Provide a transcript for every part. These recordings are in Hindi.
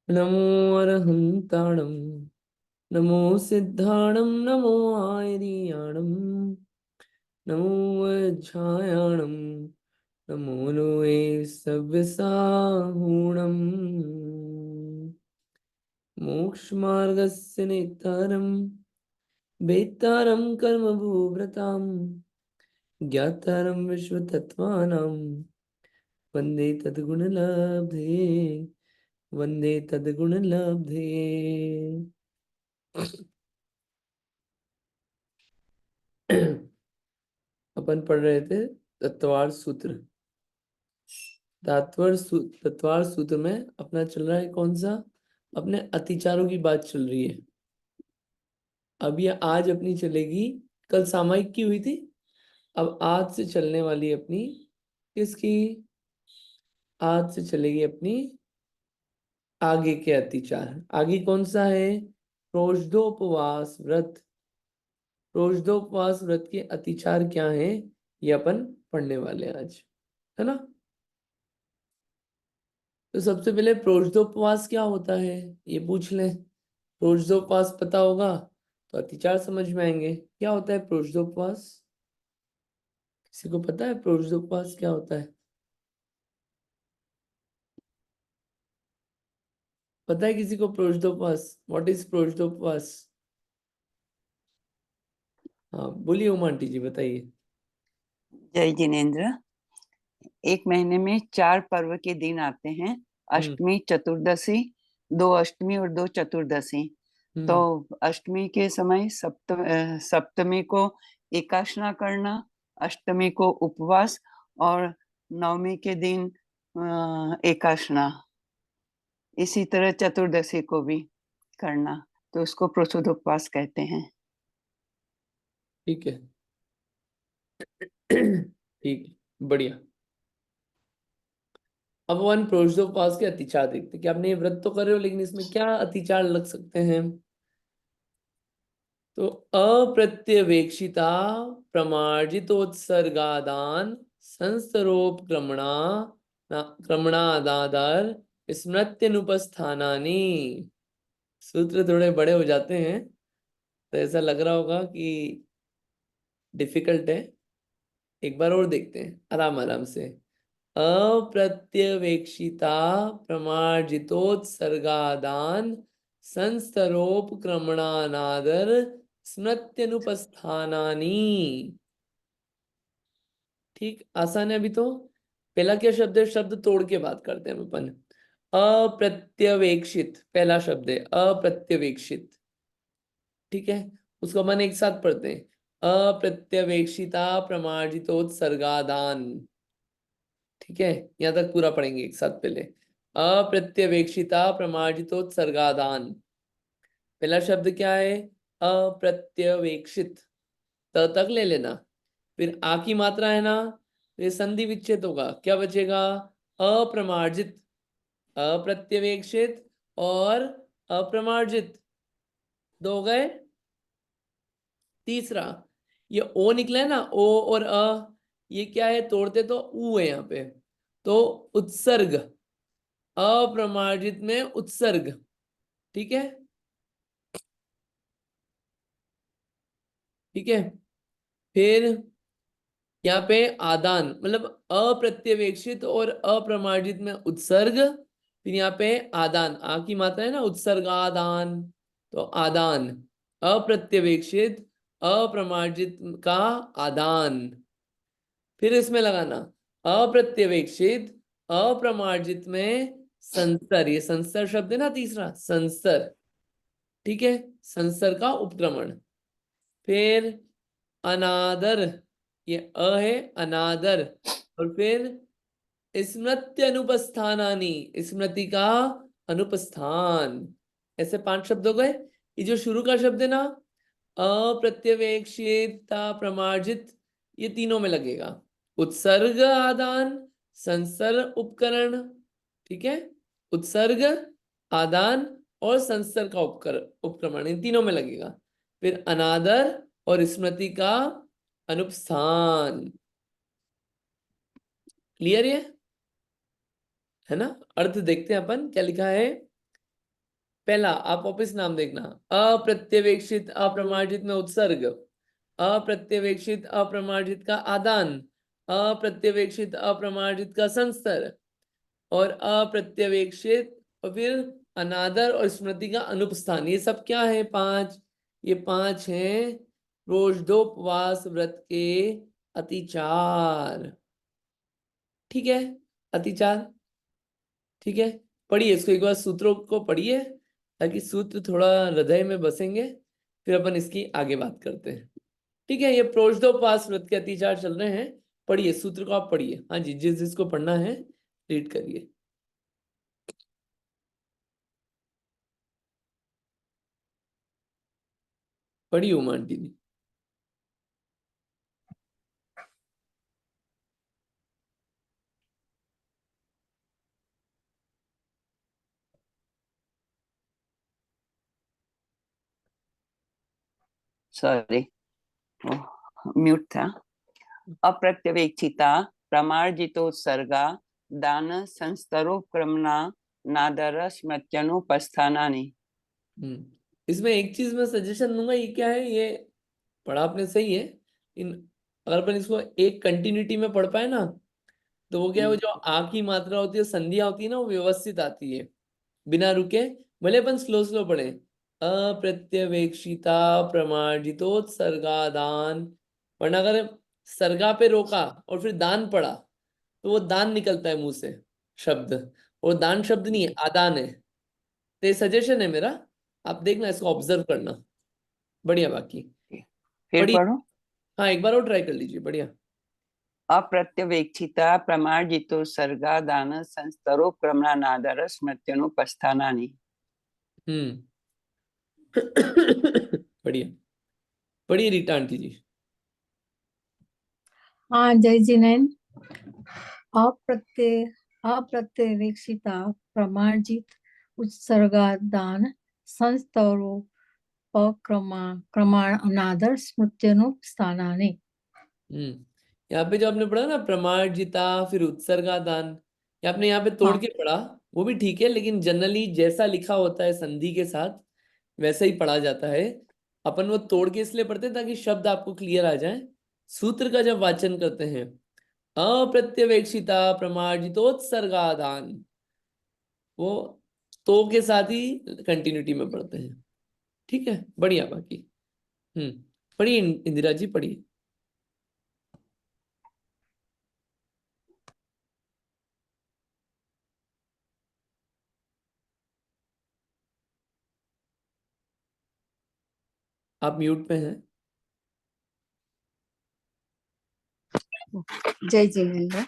नमो अरहंताणं नमो सिद्धाणं नमो आयर्याणं नमो वज्रायाणं नमो लोके सव्यसाहूणम् मोक्षमार्गस्य नेतारं वेत्तारं कर्मभूभृतां ज्ञातारं विश्वतत्त्वानां वन्दे तद्गुणलब्धे वन्दे तद्गुणलब्धे। अपन पढ़ रहे थे तत्वार सूत्र। तत्वार सूत्र में अपना चल रहा है कौन सा? अपने अतिचारों की बात चल रही है। अब ये आज अपनी चलेगी, कल सामायिक की हुई थी, अब आज से चलने वाली अपनी किसकी? आज से चलेगी अपनी आगे के अतिचार। आगे कौन सा है? प्रोषधोपवास व्रत। प्रोषधोपवास व्रत के अतिचार क्या है, ये अपन पढ़ने वाले हैं आज, है ना? तो सबसे पहले प्रोषधोपवास क्या होता है ये पूछ लें। प्रोषधोपवास पता होगा तो अतिचार समझ में आएंगे। क्या होता है प्रोषधोपवास? किसी को पता है प्रोषधोपवास क्या होता है? पता है किसी को प्रोषधोपवास? What is प्रोषधोपवास? हाँ बोलिए उमा आंटी जी, बताइए। जय जिनेन्द्र। एक महीने में 4 पर्व के दिन आते हैं। हम्म। अष्टमी, चतुर्दशी, 2 अष्टमी और 2 चतुर्दशी। तो हम्म। अष्टमी के समय सप्तमी को एकाशना करना, अष्टमी को उपवास और नवमी के दिन एकाशना। इसी तरह चतुर्दशी को भी करना, तो उसको प्रसूद उपवास कहते हैं। ठीक है। ठीक है, बढ़िया। अब वन प्रोषधोपवास के अतिचार देखते हैं कि आपने ये व्रत तो कर रहे हो, लेकिन इसमें क्या अतिचार लग सकते हैं। तो अप्रत्यवेक्षिता प्रमार्जितोत्सर्गादान संस्तरोपक्रमणा क्रमणादादर स्मृत्यनुपस्थानानि। सूत्र थोड़े बड़े हो जाते हैं तो ऐसा लग रहा होगा कि डिफिकल्ट है। एक बार और देखते हैं आराम आराम से। अप्रत्यवेक्षिता प्रमार्जितोत्सर्गादान संस्तरोपक्रमणानादर स्मृत्यनुपस्थानानि। ठीक, आसान है अभी तो। पहला क्या शब्द है? शब्द तोड़ के बात करते हैं हम अपन। अप्रत्यवेक्षित पहला शब्द है, अप्रत्यवेक्षित। ठीक है, उसको अपन एक साथ पढ़ते हैं। अप्रत्यवेक्षिता प्रमार्जितोत्सर्गादान। ठीक है, यहां तक पूरा पढ़ेंगे एक साथ पहले। अप्रत्यवेक्षिता प्रमार्जितोत्सर्गादान। पहला शब्द क्या है? अप्रत्यवेक्षित। त तक ले लेना। फिर आ की मात्रा है ना, तो ये संधि विच्छेद होगा, क्या बचेगा? अप्रमार्जित, अप्रत्यवेक्षित और अप्रमार्जित, दो हो गए। तीसरा, ये ओ निकला है ना, ओ और ये क्या है? तोड़ते तो ऊ है यहाँ पे। तो उत्सर्ग, अप्रमार्जित में उत्सर्ग। ठीक है, ठीक है। फिर यहाँ पे आदान, मतलब अप्रत्यवेक्षित और अप्रमार्जित में उत्सर्ग। फिर यहाँ पे आदान, आ की मात्रा है ना, उत्सर्ग आदान। तो आदान, अप्रत्यवेक्षित अप्रमार्जित का आदान। फिर इसमें लगाना अप्रत्यवेक्षित अप्रमार्जित में संस्तर। ये संस्तर शब्द है ना, तीसरा संस्तर। ठीक है, संस्तर का उपक्रमण। फिर अनादर, ये अ है अनादर। और फिर स्मृति अनुपस्थानानि, स्मृति का अनुपस्थान। ऐसे 5 शब्द हो गए। ये जो शुरू का शब्द है ना, अप्रत्यवेक्षिता प्रमार्जित, ये तीनों में लगेगा। उत्सर्ग आदान, संसर्ग उपकरण। ठीक है, उत्सर्ग आदान और संसर्ग का उपक्रमण, इन तीनों में लगेगा। फिर अनादर और स्मृति का अनुपस्थान। क्लियर ये है ना? अर्थ देखते हैं अपन क्या लिखा है। पहला आप वापिस नाम देखना, अप्रत्यवेक्षित अप्रमाणित में उत्सर्ग, अप्रत्यवेक्षित अप्रमाणित का आदान, अप्रत्यवेक्षित अप्रमाणित का संस्तर, और अप्रत्यवेक्षित और फिर अनादर और स्मृति का अनुपस्थान। ये सब क्या है? पांच। ये पांच हैं रोजदोपवास व्रत के अतिचार। ठीक है, अतिचार। ठीक है, पढ़िए इसको एक बार, सूत्रों को पढ़िए ताकि सूत्र थोड़ा हृदय में बसेंगे, फिर अपन इसकी आगे बात करते हैं। ठीक है, ये प्रोषदोपवास व्रत के अतिचार चल रहे हैं। पढ़िए सूत्र को, आप पढ़िए। हाँ जी, जिस जिसको पढ़ना है रीड करिए। पढ़िए उमा आंटी जी। सॉरी, म्यूट था। अप्रत्यवेक्षिता प्रमार्जितोत्सर्गा दान संस्तरोक्रमणा नादर स्मृत्यनुपस्थानानि। इसमें एक चीज मैं सजेशन दूंगा, ये क्या है, ये पढ़ा आपने सही है, इन अगर अपन इसको एक कंटिन्यूटी में पढ़ पाए ना, तो वो क्या है, वो जो आ की मात्रा होती है, संधिया होती है ना, वो व्यवस्थित आती है बिना रुके। भले अपन स्लो स्लो पढ़े, अप्रत्यवेक्षिता प्रमार्जितोत्सर्गादान, वरना अगर सर्गा पे रोका और फिर दान पढ़ा तो वो दान निकलता है मुंह से शब्द, और दान शब्द नहीं है, आदान है। तो ये सजेशन है मेरा, आप देखना, इसको ऑब्जर्व करना। बढ़िया, बाकी फिर पढ़िए। पढ़ो। हाँ, एक बार और ट्राई कर लीजिए, बढ़िया। अप्रत्यवेक्षिता प्रमार्जितोत्सर्गा दान संस्तरोक्रमणा नादर स्मृत्यनुपस्थानानि। हम्म। बढ़िया, बढ़िया रीटा आंटी जी। हाँ, जय जिनेन। अप्रत्य अप्रत्यवेक्षिता प्रमार्जित उत्सर्गादान क्रमाण अनादर स्मृत्यनुपस्थानानि। यहाँ पे जो आपने पढ़ा ना, प्रमार्जिता फिर उत्सर्गादान, ये आपने यहाँ पे तोड़ हाँ, के पढ़ा, वो भी ठीक है, लेकिन जनरली जैसा लिखा होता है संधि के साथ वैसा ही पढ़ा जाता है। अपन वो तोड़ के इसलिए पढ़ते हैं ताकि शब्द आपको क्लियर आ जाए। सूत्र का जब वाचन करते हैं, अप्रत्यवेक्षिता प्रमार्जितोत्सर्गादान, वो तो के साथ ही कंटिन्यूटी में पढ़ते हैं। ठीक है, बढ़िया, बाकी पढ़िए इंदिरा जी, पढ़िए। आप म्यूट पे हैं। जय जिनेन्द्र।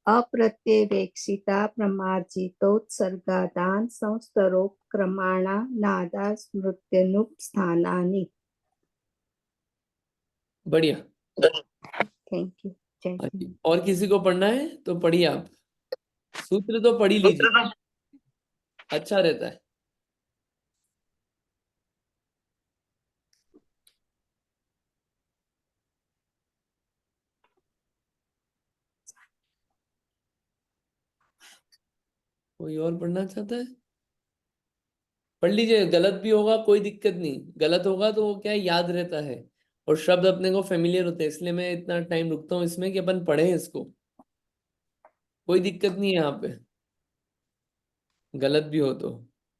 अप्रत्यवेक्षिता प्रमार्जितोत्सर्गादान संस्तरोक्रमाणा नादा स्मृत्यनुपस्थानानि। बढ़िया। Thank you. जय हाँ जी, जिनेन्द्र। और किसी को पढ़ना है तो पढ़िए आप, सूत्र तो पढ़ ही लीजिए, अच्छा रहता है। कोई और पढ़ना चाहता है? पढ़ लीजिए, गलत भी होगा कोई दिक्कत नहीं, गलत होगा तो वो क्या है, याद रहता है, और शब्द अपने को फेमिलियर होते हैं, इसलिए मैं इतना टाइम रुकता हूँ इसमें कि अपन पढ़े इसको। कोई दिक्कत नहीं है यहाँ पे, गलत भी हो तो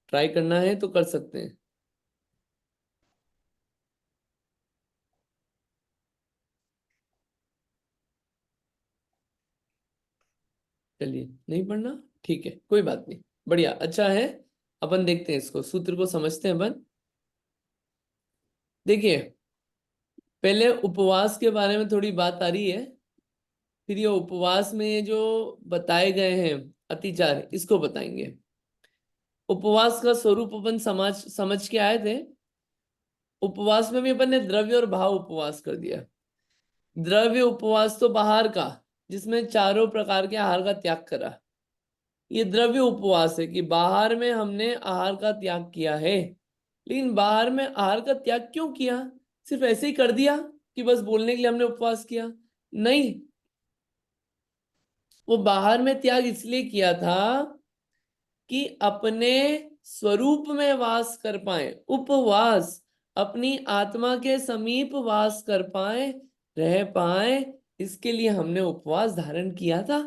ट्राई करना है तो कर सकते हैं। चलिए, नहीं पढ़ना, ठीक है, कोई बात नहीं, बढ़िया, अच्छा है। अपन देखते हैं इसको, सूत्र को समझते हैं अपन। देखिए, पहले उपवास के बारे में थोड़ी बात आ रही है, फिर ये उपवास में जो बताए गए हैं अतिचार, इसको बताएंगे। उपवास का स्वरूप अपन समझ के आए थे। उपवास में भी अपन ने द्रव्य और भाव उपवास कर दिया। द्रव्य उपवास तो बाहर का, जिसमें चारों प्रकार के आहार का त्याग करा, ये द्रव्य उपवास है कि बाहर में हमने आहार का त्याग किया है। लेकिन बाहर में आहार का त्याग क्यों किया? सिर्फ ऐसे ही कर दिया कि बस बोलने के लिए हमने उपवास किया? नहीं, वो बाहर में त्याग इसलिए किया था कि अपने स्वरूप में वास कर पाए, उपवास, अपनी आत्मा के समीप वास कर पाए, रह पाए, इसके लिए हमने उपवास धारण किया था।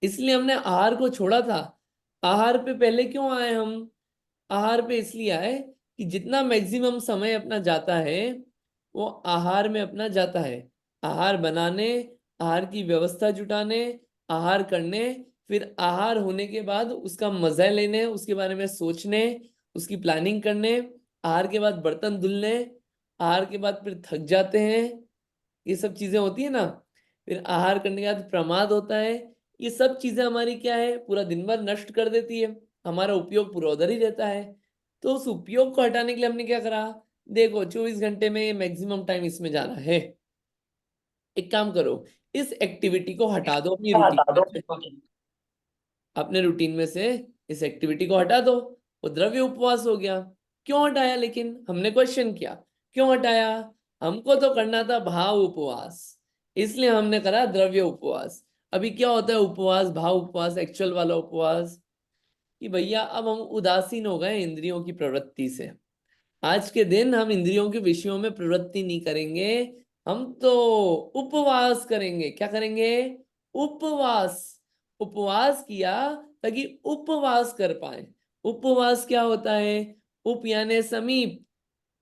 इसलिए हमने आहार को छोड़ा था। आहार पे पहले क्यों आए हम? आहार पे इसलिए आए कि जितना मैक्सिमम समय अपना जाता है वो आहार में अपना जाता है। आहार बनाने, आहार की व्यवस्था जुटाने, आहार करने, फिर आहार होने के बाद उसका मजा लेने, उसके बारे में सोचने, उसकी प्लानिंग करने, आहार के बाद बर्तन धुलने, आहार के बाद फिर थक जाते हैं, ये सब चीजें होती है ना। फिर आहार करने के बाद प्रमाद होता है। ये सब चीजें हमारी क्या है, पूरा दिन भर नष्ट कर देती है। हमारा उपयोग पूरा उधर ही रहता है। तो उस उपयोग को हटाने के लिए हमने क्या करा, देखो 24 घंटे में मैक्सिमम टाइम इसमें जाना है। एक काम करो, इस एक्टिविटी को हटा दो अपनी रूटीन में से। अपने रूटीन में से इस एक्टिविटी को हटा दो, वो द्रव्य उपवास हो गया। क्यों हटाया? लेकिन हमने क्वेश्चन किया क्यों हटाया। हमको तो करना था भाव उपवास, इसलिए हमने करा द्रव्य उपवास। अभी क्या होता है उपवास, भाव उपवास, एक्चुअल वाला उपवास, कि भैया अब हम उदासीन हो गए इंद्रियों की प्रवृत्ति से। आज के दिन हम इंद्रियों के विषयों में प्रवृत्ति नहीं करेंगे, हम तो उपवास करेंगे। क्या करेंगे? उपवास। उपवास किया ताकि उपवास कर पाए। उपवास क्या होता है? उप यानी समीप,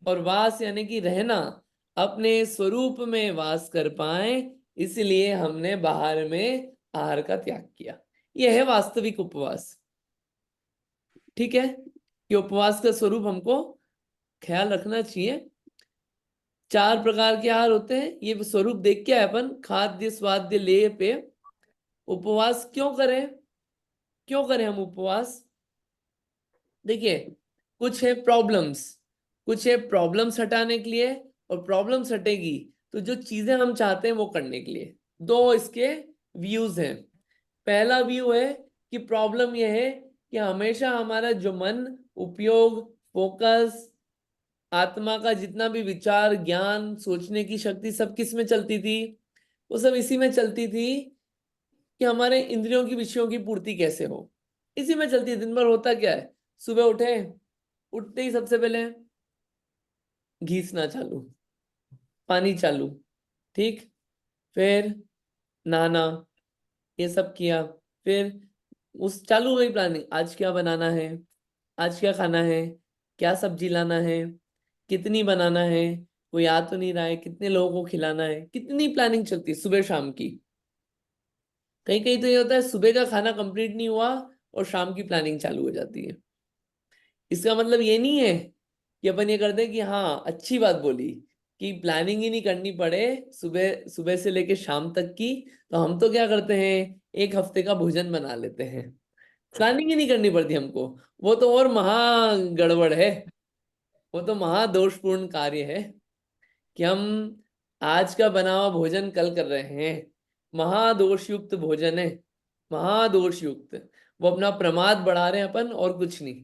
और वास यानी कि रहना, अपने स्वरूप में वास कर पाए, इसलिए हमने बाहर में आहार का त्याग किया। यह है वास्तविक उपवास। ठीक है, कि उपवास का स्वरूप हमको ख्याल रखना चाहिए। 4 प्रकार के आहार होते हैं, ये स्वरूप देख के अपन खाद्य स्वाद्य लेय पे उपवास क्यों करें, क्यों करें हम उपवास। देखिए, कुछ है प्रॉब्लम्स, कुछ है प्रॉब्लम्स हटाने के लिए, और प्रॉब्लम्स हटेगी तो जो चीजें हम चाहते हैं वो करने के लिए। दो इसके व्यूज हैं। पहला व्यू है कि प्रॉब्लम यह है कि हमेशा हमारा जो मन, उपयोग, फोकस, आत्मा का जितना भी विचार, ज्ञान, सोचने की शक्ति सब किस में चलती थी? वो सब इसी में चलती थी कि हमारे इंद्रियों की विषयों की पूर्ति कैसे हो। इसी में चलती है। दिन भर होता क्या है, सुबह उठे, उठते ही सबसे पहले घीसना चालू, पानी चालू, ठीक, फिर नहाना, ये सब किया, फिर उस चालू हो गई प्लानिंग, आज क्या बनाना है, आज क्या खाना है, क्या सब्जी लाना है, कितनी बनाना है, कोई याद तो नहीं रहा है, कितने लोगों को खिलाना है, कितनी प्लानिंग चलती है सुबह शाम की। कहीं कहीं तो ये होता है सुबह का खाना कंप्लीट नहीं हुआ और शाम की प्लानिंग चालू हो जाती है। इसका मतलब ये नहीं है कि अपन ये करते हैं कि हाँ अच्छी बात बोली कि प्लानिंग ही नहीं करनी पड़े सुबह सुबह से लेके शाम तक की, तो हम तो क्या करते हैं, एक हफ्ते का भोजन बना लेते हैं, प्लानिंग ही नहीं करनी पड़ती हमको। वो तो और महा गड़बड़ है, वो तो महा दोषपूर्ण कार्य है कि हम आज का बना हुआ भोजन कल कर रहे हैं। महादोषयुक्त भोजन है, महादोषयुक्त। वो अपना प्रमाद बढ़ा रहे हैं अपन, और कुछ नहीं।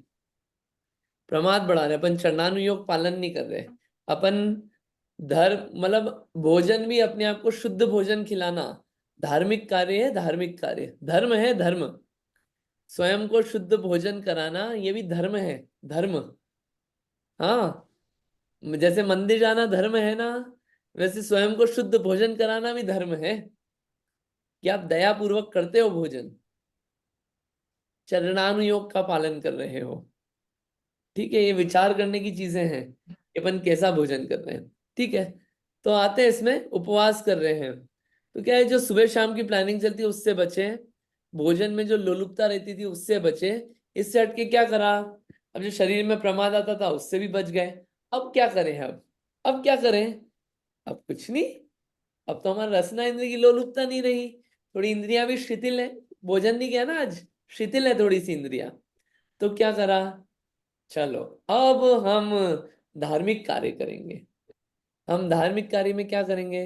प्रमाद बढ़ा रहे हैं अपन, चरणानुयोग पालन नहीं कर रहे अपन। धर्म मतलब भोजन भी अपने आप को शुद्ध भोजन खिलाना धार्मिक कार्य है, धार्मिक कार्य, धर्म है, धर्म। स्वयं को शुद्ध भोजन कराना ये भी धर्म है, धर्म। हाँ, जैसे मंदिर जाना धर्म है ना, वैसे स्वयं को शुद्ध भोजन कराना भी धर्म है कि आप दया पूर्वक करते हो भोजन, चरणानुयोग का पालन कर रहे हो। ठीक है, ये विचार करने की चीजें हैं कि अपन कैसा भोजन कर रहे हैं। ठीक है, तो आते हैं इसमें उपवास कर रहे हैं तो क्या है, जो सुबह शाम की प्लानिंग चलती है उससे बचे, भोजन में जो लोलुपता रहती थी उससे बचे। इससे हटके क्या करा, अब जो शरीर में प्रमाद आता था उससे भी बच गए। अब क्या करें, अब क्या करें? अब कुछ नहीं। अब तो हमारा रसना इंद्र की लोलुपता नहीं रही, थोड़ी इंद्रियां भी शिथिल है। भोजन नहीं किया ना आज, शिथिल है थोड़ी सी इंद्रियां। तो क्या करा, चलो अब हम धार्मिक कार्य करेंगे। हम धार्मिक कार्य में क्या करेंगे,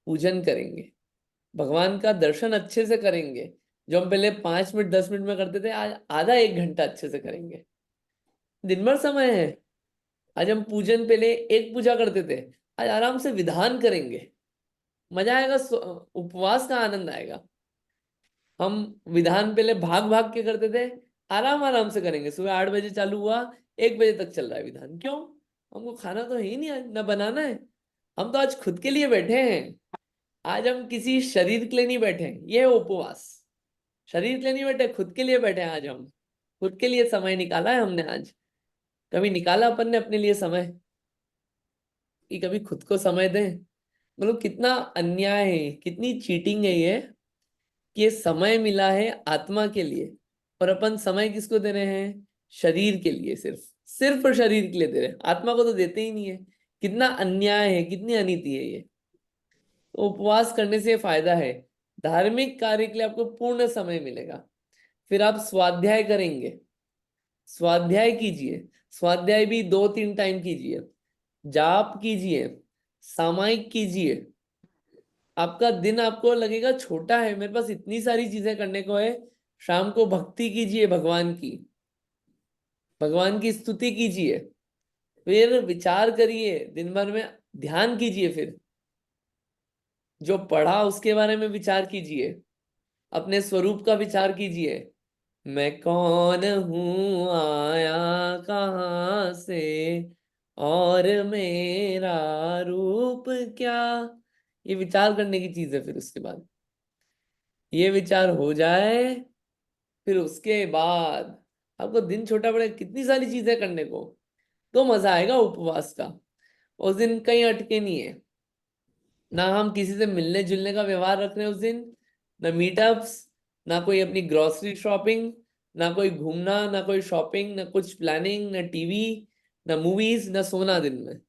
पूजन करेंगे, भगवान का दर्शन अच्छे से करेंगे। जो हम पहले 5 मिनट 10 मिनट में करते थे, आज आधा 1 घंटा अच्छे से करेंगे। दिन भर समय है, आज हम पूजन पहले एक पूजा करते थे, आज आराम से विधान करेंगे। मजा आएगा, उपवास का आनंद आएगा। हम विधान पहले भाग भाग के करते थे, आराम आराम से करेंगे। सुबह 8 बजे चालू हुआ, 1 बजे तक चल रहा है विधान। क्यों? हमको खाना तो है ही नहीं, आज ना बनाना है। हम तो आज खुद के लिए बैठे हैं। आज हम किसी शरीर के लिए नहीं बैठे हैं। ये है उपवास। शरीर के लिए नहीं बैठे, खुद के लिए बैठे हैं। आज हम खुद के लिए समय निकाला है हमने। आज कभी निकाला अपन ने अपने लिए समय कि कभी खुद को समय दें? मतलब कितना अन्याय है, कितनी चीटिंग है ये कि ये समय मिला है आत्मा के लिए और अपन समय किसको दे रहे हैं? शरीर के लिए। सिर्फ सिर्फ शरीर के लिए दे रहे हैं, आत्मा को तो देते ही नहीं है। कितना अन्याय है, कितनी अनीति है ये। तो उपवास करने से फायदा है, धार्मिक कार्य के लिए आपको पूर्ण समय मिलेगा। फिर आप स्वाध्याय करेंगे। स्वाध्याय कीजिए। स्वाध्याय भी 2-3 टाइम कीजिए। जाप कीजिए, सामायिक कीजिए। आपका दिन आपको लगेगा छोटा है, मेरे पास इतनी सारी चीजें करने को है। शाम को भक्ति कीजिए भगवान की, भगवान की स्तुति कीजिए। फिर विचार करिए दिन भर में, ध्यान कीजिए। फिर जो पढ़ा उसके बारे में विचार कीजिए, अपने स्वरूप का विचार कीजिए। मैं कौन हूं, आया कहाँ से, और मेरा रूप क्या। ये विचार करने की चीज है। फिर उसके बाद ये विचार हो जाए, फिर उसके बाद आपको दिन छोटा पड़े, कितनी सारी चीजें करने को, तो मजा आएगा उपवास का। उस दिन कहीं अटके नहीं है, ना हम किसी से मिलने जुलने का व्यवहार रख रहे हैं उस दिन, ना मीटअप्स, ना कोई अपनी ग्रोसरी शॉपिंग, ना कोई घूमना, ना कोई शॉपिंग, ना कुछ प्लानिंग, ना टीवी, ना मूवीज, ना सोना। दिन में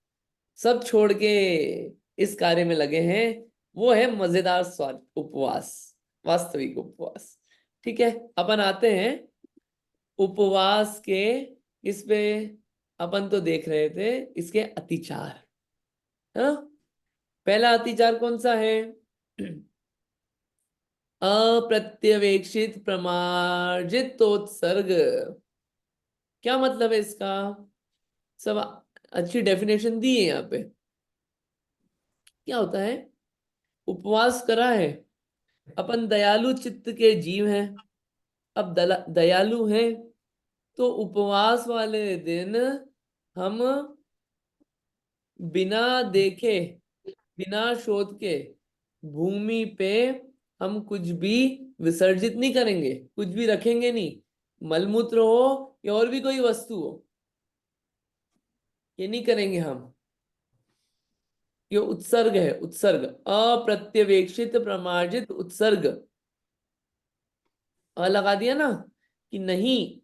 सब छोड़ के इस कार्य में लगे हैं। वो है मजेदार स्वाद उपवास, वास्तविक उपवास। ठीक है, अपन आते हैं उपवास के इस पे। अपन तो देख रहे थे इसके अतिचार। हाँ, पहला अतिचार कौन सा है? अप्रत्यवेक्षित प्रमार्जितोत्सर्ग। क्या मतलब है इसका? सब अच्छी डेफिनेशन दी है यहाँ पे। क्या होता है? उपवास करा है, अपन दयालु चित्त के जीव हैं। अब दयालु हैं तो उपवास वाले दिन हम बिना देखे, बिना शोध के भूमि पे हम कुछ भी विसर्जित नहीं करेंगे, कुछ भी रखेंगे नहीं। मलमूत्र हो या और भी कोई वस्तु हो, ये नहीं करेंगे हम। ये उत्सर्ग है, उत्सर्ग। अप्रत्यवेक्षित प्रमार्जित उत्सर्ग। लगा दिया ना कि नहीं,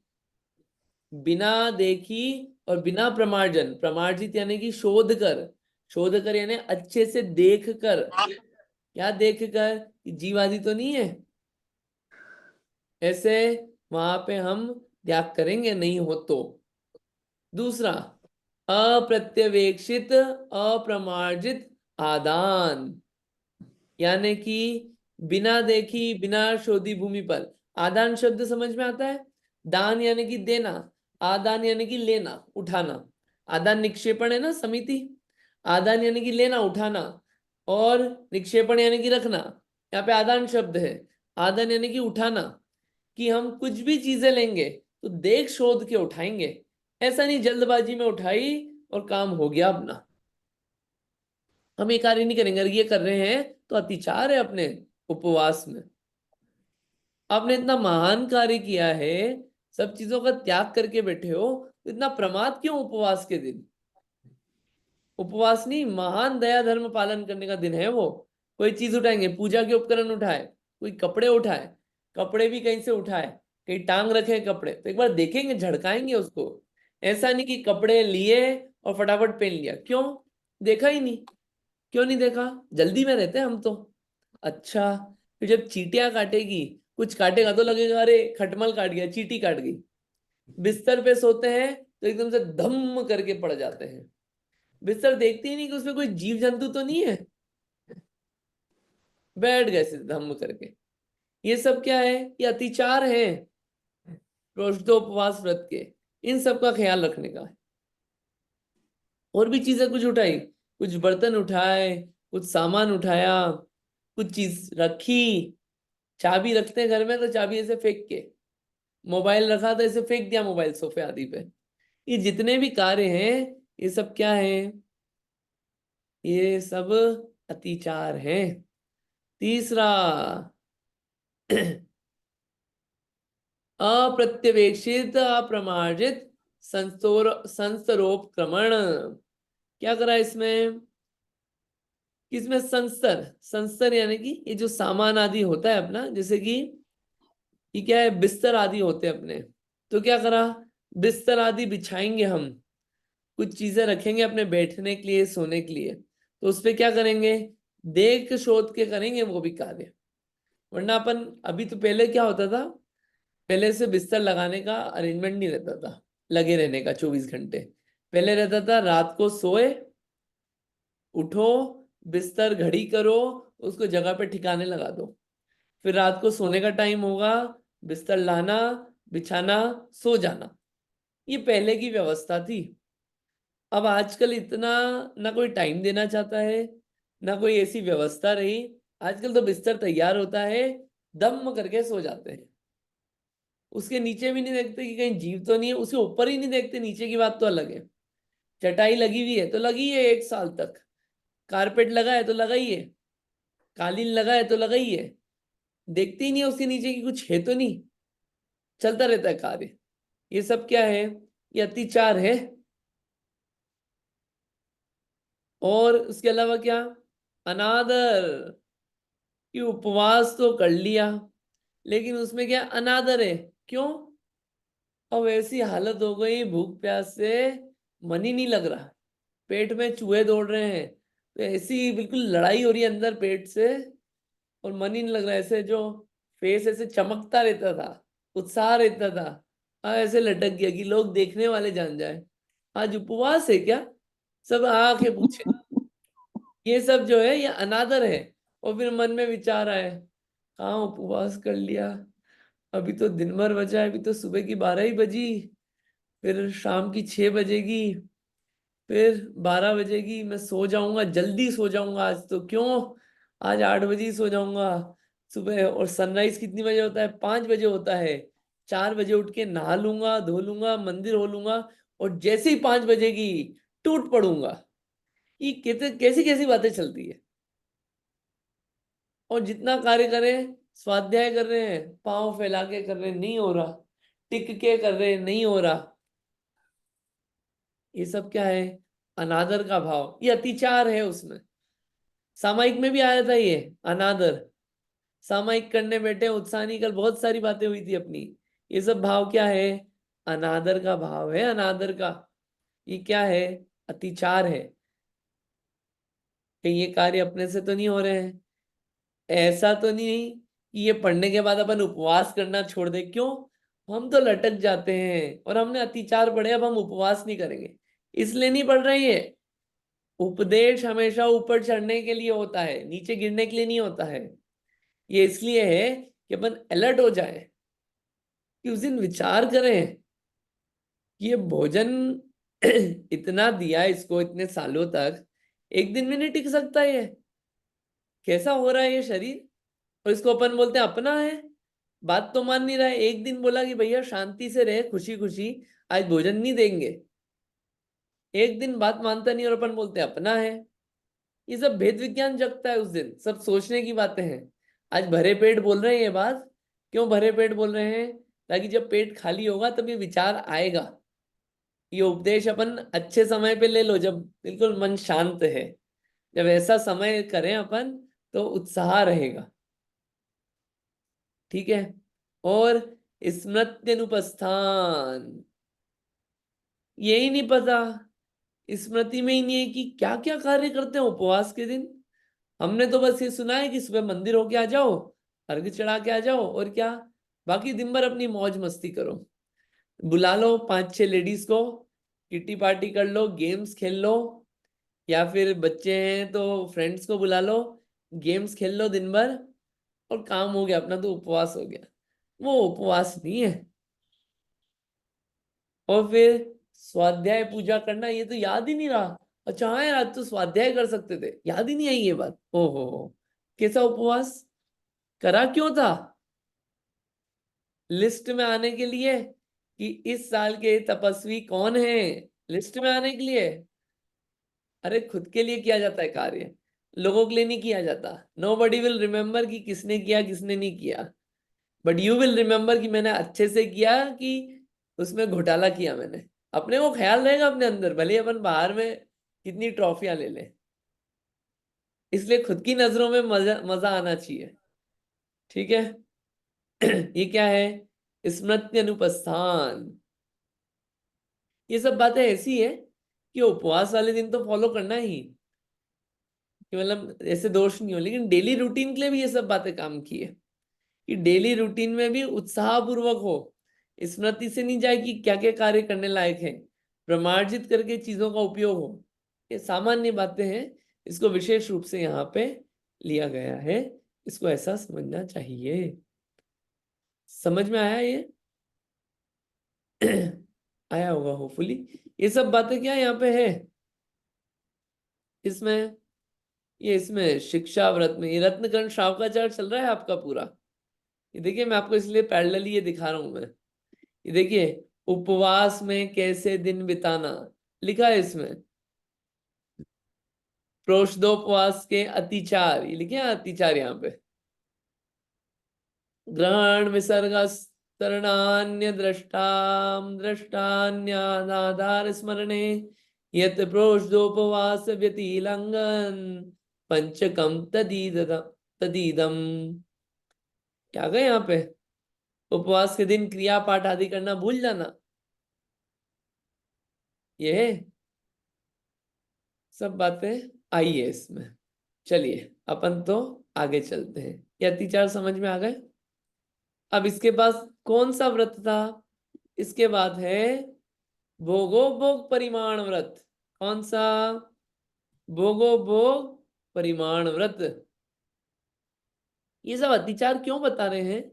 बिना देखी और बिना प्रमार्जन। प्रमार्जित यानी कि शोध कर, शोध कर यानी अच्छे से देख कर। क्या देख कर? कि जीव आदि तो नहीं है, ऐसे वहां पे हम त्याग करेंगे नहीं हो तो। दूसरा, अप्रत्यवेक्षित अप्रमार्जित आदान, यानी कि बिना देखी बिना शोधी भूमि पर। आदान शब्द समझ में आता है? दान यानी कि देना, आदान यानी कि लेना, उठाना। आदान निक्षेपण है ना, समिति। आदान यानी कि लेना, उठाना, और निक्षेपण यानी कि रखना। यहाँ पे आदान शब्द है। आदान यानी कि उठाना, कि हम कुछ भी चीजें लेंगे तो देख शोध के उठाएंगे। ऐसा नहीं जल्दबाजी में उठाई और काम हो गया अपना। हम ये कार्य नहीं करेंगे। अगर ये कर रहे हैं तो अतिचार है अपने उपवास में। आपने इतना महान कार्य किया है, सब चीजों का त्याग करके बैठे हो, तो इतना प्रमाद क्यों उपवास के दिन? उपवास नहीं, महान दया धर्म पालन करने का दिन है वो। कोई चीज उठाएंगे, पूजा के उपकरण उठाए, कोई कपड़े उठाए, कपड़े भी कहीं से उठाए, कहीं टांग रखे हैं कपड़े, तो एक बार देखेंगे, झड़काएंगे उसको। ऐसा नहीं कि कपड़े लिए और फटाफट पहन लिया। क्यों? देखा ही नहीं। क्यों नहीं देखा? जल्दी में रहते हैं हम तो। अच्छा, फिर जब चींटियां काटेगी, कुछ काटेगा तो लगेगा अरे खटमल काट गया, चींटी काट गई। बिस्तर पे सोते हैं तो एकदम से धम करके पड़ जाते हैं। बिस्तर देखते ही नहीं कि उसमें कोई जीव जंतु तो नहीं है, बैठ गए से धम करके। ये सब क्या है? ये अतिचार है प्रोष्ठोपवास व्रत के। इन सब का ख्याल रखने का है। और भी चीजें कुछ उठाई, कुछ बर्तन उठाए, कुछ सामान उठाया, कुछ चीज रखी। चाबी रखते हैं घर में तो चाबी ऐसे फेंक के, मोबाइल रखा था, इसे फेंक दिया मोबाइल सोफे आदि पे। ये जितने भी कार्य हैं ये सब क्या है? ये सब अतिचार हैं। तीसरा, अप्रत्यवेक्षित अप्रमार्जित संस्तरोपक्रमण। क्या करा इसमें? इसमें संस्तर, संस्तर यानी कि ये जो सामान आदि होता है अपना, जैसे कि ये क्या है, बिस्तर आदि होते हैं अपने, तो क्या करा, बिस्तर आदि बिछाएंगे हम, कुछ चीजें रखेंगे अपने बैठने के लिए, सोने के लिए, तो उस पे क्या करेंगे, देख शोध के करेंगे वो भी कार्य। वरना अपन अभी तो, पहले क्या होता था, पहले से बिस्तर लगाने का अरेंजमेंट नहीं रहता था, लगे रहने का 24 घंटे। पहले रहता था रात को सोए, उठो, बिस्तर घड़ी करो, उसको जगह पे ठिकाने लगा दो, फिर रात को सोने का टाइम होगा, बिस्तर लाना, बिछाना, सो जाना। ये पहले की व्यवस्था थी। अब आजकल इतना ना कोई टाइम देना चाहता है, ना कोई ऐसी व्यवस्था रही। आजकल तो बिस्तर तैयार होता है, दम करके सो जाते हैं, उसके नीचे भी नहीं देखते कि कहीं जीव तो नहीं है, उसके ऊपर ही नहीं देखते, नीचे की बात तो अलग है। चटाई लगी हुई है तो लगी है 1 साल तक, कारपेट लगा है तो लगा ही है, कालीन लगा है तो लगा ही है, देखते ही नहीं है उसके नीचे की कुछ है तो नहीं, चलता रहता है कार्य। ये सब क्या है? ये अतिचार है। और उसके अलावा क्या? अनादर, कि उपवास तो कर लिया लेकिन उसमें क्या अनादर है। क्यों? अब ऐसी हालत हो गई भूख प्यास से, मन ही नहीं लग रहा, पेट में चूहे दौड़ रहे हैं, तो ऐसी बिल्कुल लड़ाई हो रही है अंदर पेट से, और मन ही नहीं लग रहा। ऐसे जो फेस ऐसे चमकता रहता था, उत्साह रहता था, ऐसे लटक गया कि लोग देखने वाले जान जाए आज उपवास है क्या, सब आके पूछे। ये सब जो है ये अनादर है। और फिर मन में विचार आए, कहाँ उपवास कर लिया, अभी तो दिन भर बचा है, अभी तो सुबह की 12 ही बजी, फिर शाम की 6 बजेगी, फिर 12 बजेगी, मैं सो जाऊंगा, जल्दी सो जाऊंगा आज तो, क्यों, आज 8 बजे ही सो जाऊंगा सुबह। और सनराइज कितनी बजे होता है? 5 बजे होता है। 4 बजे उठ के नहा लूंगा, धो लूंगा, मंदिर हो लूंगा, और जैसे ही 5 बजेगी टूट पड़ूंगा। ये कैसी कैसी बातें चलती है। और जितना कार्य करें, स्वाध्याय कर रहे हैं, पांव फैला के कर रहे हैं, नहीं हो रहा, टिक के कर रहे हैं, नहीं हो रहा। ये सब क्या है? अनादर का भाव, ये अतिचार है उसमें। सामायिक में भी आया था ये अनादर, सामायिक करने बैठे, उत्साह नहीं, कल बहुत सारी बातें हुई थी अपनी। ये सब भाव क्या है? अनादर का भाव है, अनादर का। ये क्या है? अतिचार है। कि ये कार्य अपने से तो नहीं हो रहे हैं, ऐसा तो नहीं कि ये पढ़ने के बाद अपन उपवास करना छोड़ दे। क्यों? हम तो लटक जाते हैं और हमने अतिचार पढ़े, अब हम उपवास नहीं करेंगे, इसलिए नहीं पढ़ रहे हैं। उपदेश हमेशा ऊपर चढ़ने के लिए होता है, नीचे गिरने के लिए नहीं होता है। ये इसलिए है कि अपन अलर्ट हो जाए, कि उस दिन विचार करें कि ये भोजन इतना दिया इसको इतने सालों तक, एक दिन में नहीं टिक सकता ये, कैसा हो रहा है ये शरीर। और इसको अपन बोलते हैं अपना है, बात तो मान नहीं रहा है। एक दिन बोला कि भैया शांति से रहे, खुशी खुशी, आज भोजन नहीं देंगे, एक दिन बात मानता नहीं और अपन बोलते हैं अपना है। ये सब भेद विज्ञान जगता है उस दिन, सब सोचने की बातें हैं। आज भरे पेट बोल रहे हैं ये बात। क्यों भरे पेट बोल रहे हैं? ताकि जब पेट खाली होगा तब ये विचार आएगा। ये उपदेश अपन अच्छे समय पे ले लो, जब बिल्कुल मन शांत है, जब ऐसा समय करें अपन, तो उत्साह रहेगा। ठीक है। और स्मृत्यनुपस्थान, यही नहीं पता, स्मृति में ही नहीं है कि क्या क्या कार्य करते हैं उपवास के दिन। हमने तो बस ये सुना है कि सुबह मंदिर होके आ जाओ, अर्घ चढ़ा के आ जाओ, और क्या, बाकी दिन भर अपनी मौज मस्ती करो। बुला लो 5-6 लेडीज को, किटी पार्टी कर लो, गेम्स खेल लो, या फिर बच्चे हैं तो फ्रेंड्स को बुला लो, गेम्स खेल लो दिन भर, और काम हो गया अपना, तो उपवास हो गया। वो उपवास नहीं है। और फिर स्वाध्याय पूजा करना, ये तो याद ही नहीं रहा। अच्छा हाँ यार, आज तो स्वाध्याय कर सकते थे, याद ही नहीं आई ये बात। ओहो, कैसा उपवास, करा क्यों था? लिस्ट में आने के लिए कि इस साल के तपस्वी कौन है, लिस्ट में आने के लिए? अरे खुद के लिए किया जाता है कार्य, लोगों के लिए नहीं किया जाता। नोबडी विल रिमेम्बर कि किसने किया किसने नहीं किया, बट यू विल रिमेम्बर कि मैंने अच्छे से किया कि उसमें घोटाला किया मैंने। अपने को ख्याल रहेगा अपने अंदर, भले अपन बाहर में कितनी ट्रॉफियां ले लें। इसलिए खुद की नजरों में मजा मजा आना चाहिए, ठीक है। ये क्या है? स्मृति अनुपस्थान। ये सब बातें ऐसी है कि उपवास वाले दिन तो फॉलो करना ही, कि मतलब ऐसे दोष नहीं हो, लेकिन डेली रूटीन के लिए भी ये सब बातें काम की है कि डेली रूटीन में भी उत्साह पूर्वक हो, स्मृति से नहीं जाए कि क्या क्या कार्य करने लायक है, प्रमार्जित करके चीजों का उपयोग हो। ये सामान्य बातें हैं, इसको विशेष रूप से यहाँ पे लिया गया है, इसको ऐसा समझना चाहिए। समझ में आया ये? आया होगा होपफुली। ये सब बातें क्या यहाँ पे है इसमें, ये इसमें शिक्षा व्रत में, ये रत्नकर्ण श्रावकाचार चल रहा है आपका पूरा। ये देखिए मैं आपको इसलिए पैरेलली ये दिखा रहा हूं मैं। ये देखिए उपवास में कैसे दिन बिताना लिखा है इसमें। प्रोषदोपवास के अतिचार, ये लिखे हैं अतिचार यहाँ पे। ग्रहण विसर्ग शरणान्य दृष्टाम दृष्टान्याधार स्मरणे यत प्रोषदोपवास व्यतिलंघन पंचकम तदीदम। क्या गए यहाँ पे? उपवास के दिन क्रिया पाठ आदि करना भूल जाना, ये है सब बातें आई है इसमें। चलिए अपन तो आगे चलते हैं। ये अतिचार समझ में आ गए? अब इसके पास कौन सा व्रत था? इसके बाद है भोगोपभोग परिमाण व्रत। कौन सा? भोगोपभोग परिमाण व्रत। ये सब अतिचार क्यों बता रहे हैं?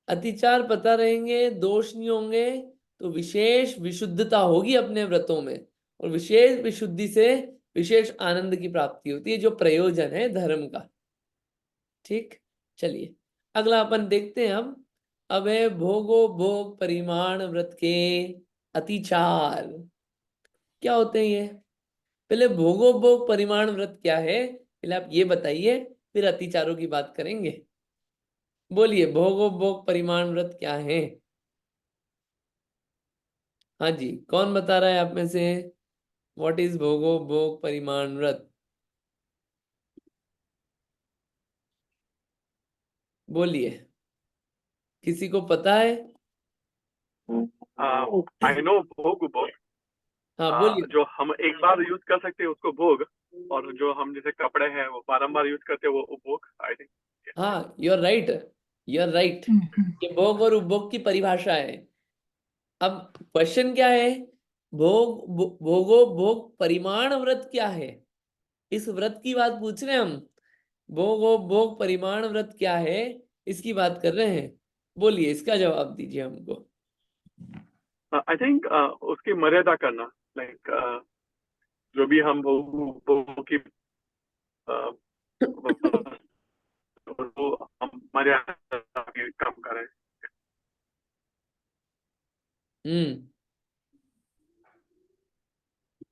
अतिचार पता रहेंगे, दोष नहीं होंगे, तो विशेष विशुद्धता होगी अपने व्रतों में, और विशेष विशुद्धि से विशेष आनंद की प्राप्ति होती है, जो प्रयोजन है धर्म का। ठीक, चलिए अगला अपन देखते हैं हम। अब है भोगो भोग परिमाण व्रत के अतिचार। क्या होते हैं ये? पहले भोगो भोग परिमाण व्रत क्या है, पहले आप ये बताइए, फिर अतिचारों की बात करेंगे। बोलिए भोगो भोग परिमाण व्रत क्या है? हाँ जी, कौन बता रहा है आप में से? व्हाट इज भोगो भोग परिमाण व्रत? बोलिए, किसी को पता है? आई नो भोग भोग, हाँ बोलिए। जो हम एक बार यूज कर सकते हैं उसको भोग, और जो हम जैसे कपड़े हैं वो बारंबार यूज करते हैं वो उपभोग, आई थिंक। हाँ you are right, you are right. ये भोग और उपभोग की परिभाषा है। अब क्वेश्चन क्या है? भोगो भोग परिमाण व्रत क्या है, इस व्रत की बात पूछ रहे हैं हम। भोगो भोग परिमाण व्रत क्या है, इसकी बात कर रहे हैं। बोलिए, इसका जवाब दीजिए हमको। आई थिंक उसकी मर्यादा करना, लाइक जो भी हम भोग की वो हम मर्यादा के कम करें।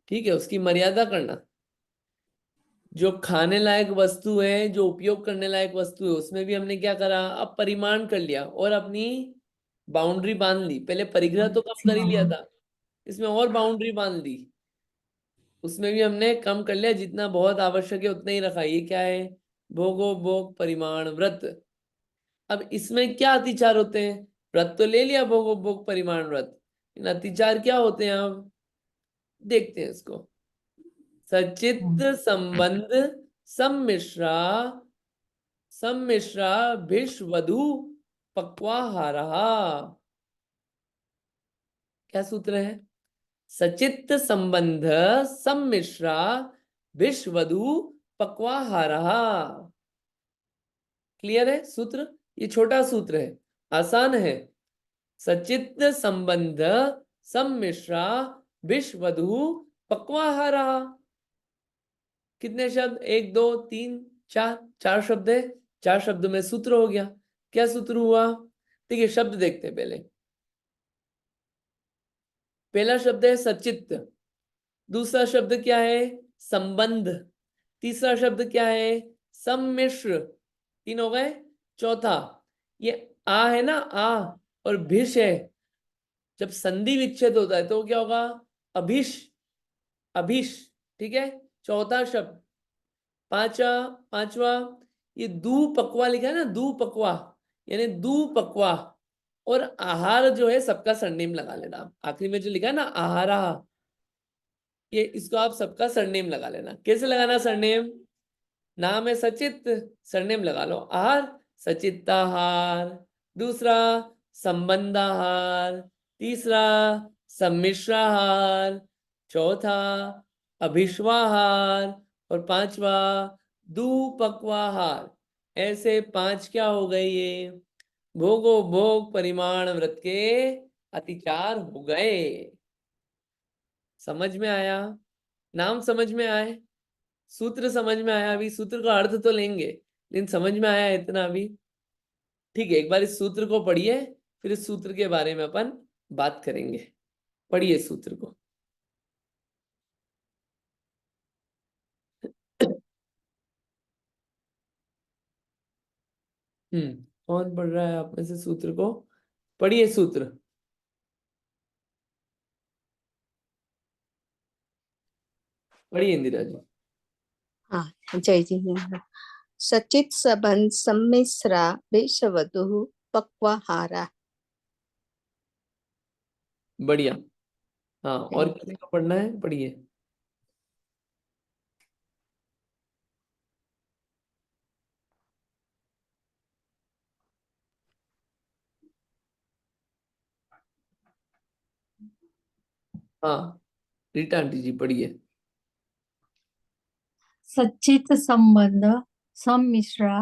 ठीक है, उसकी मर्यादा करना। जो खाने लायक वस्तु है, जो उपयोग करने लायक वस्तु है, उसमें भी हमने क्या करा, अब परिमाण कर लिया और अपनी बाउंड्री बांध ली। पहले परिग्रह तो कम कर ही लिया था, इसमें और बाउंड्री बांध ली। उसमें भी हमने कम कर लिया, जितना बहुत आवश्यक है उतना ही रखा। ये क्या है? भोगो भोग परिमाण व्रत। अब इसमें क्या अतिचार होते हैं? व्रत तो ले लिया भोगो भोग परिमाण व्रत, इन अतिचार क्या होते हैं अब देखते हैं इसको। सचित संबंध सम्मिश्रा सम्मिश्रा भिषवधु पक्वाहारः। क्या सूत्र है? सचित संबंध सम्मिश्रा भिषवधु पक्वाहारः। क्लियर है सूत्र? ये छोटा सूत्र है, आसान है। सचित संबंध सम्मिश्रा भिषवधु पक्वाहारः। कितने शब्द? 1 2 3 4, 4 शब्द है। 4 शब्द में सूत्र हो गया। क्या सूत्र हुआ? देखिए शब्द देखते हैं पहले। पहला शब्द है सचित्त, दूसरा शब्द क्या है संबंध, तीसरा शब्द क्या है सम्मिश्र, तीन हो गए। चौथा ये आ है ना, आ और भिष है, जब संधि विच्छेद होता है तो क्या होगा अभिष, अभिष। ठीक है, चौथा शब्द। पांचवा ये दू पकवा लिखा है ना, दू पकवा, यानी दू पकवा। और आहार जो है सबका सरनेम लगा लेना आप। आखिरी में जो लिखा है ना आहारा, ये इसको आप सबका सरनेम लगा लेना। कैसे लगाना सरनेम, नाम है सचित, सरनेम लगा लो आहार, सचित्ताहार। दूसरा संबंधाहार, तीसरा सम्मिश्राहार, चौथा अभिश्वाहार और पांचवा दुपक्वाहार। ऐसे पांच क्या हो गए ये भोगो भोग परिमाण व्रत के अतिचार हो गए। समझ में आया, नाम समझ में आए, सूत्र समझ में आया। अभी सूत्र का अर्थ तो लेंगे लेकिन समझ में आया इतना अभी। ठीक है, एक बार इस सूत्र को पढ़िए, फिर इस सूत्र के बारे में अपन बात करेंगे। पढ़िए सूत्र को। कौन पढ़ रहा है आप में से सूत्र को? पढ़िए सूत्र। पढ़िए इंदिरा जी। हाँ जय जिनेन्द्र। सचित संबंध सम्मिश्रा वेशवधु पक्वाहारा। बढ़िया। हाँ, और Thank किसी को पढ़ना है? पढ़िए। हाँ, रीटा आंटी जी पढ़िए। सच्चित संबंध सम्मिश्रा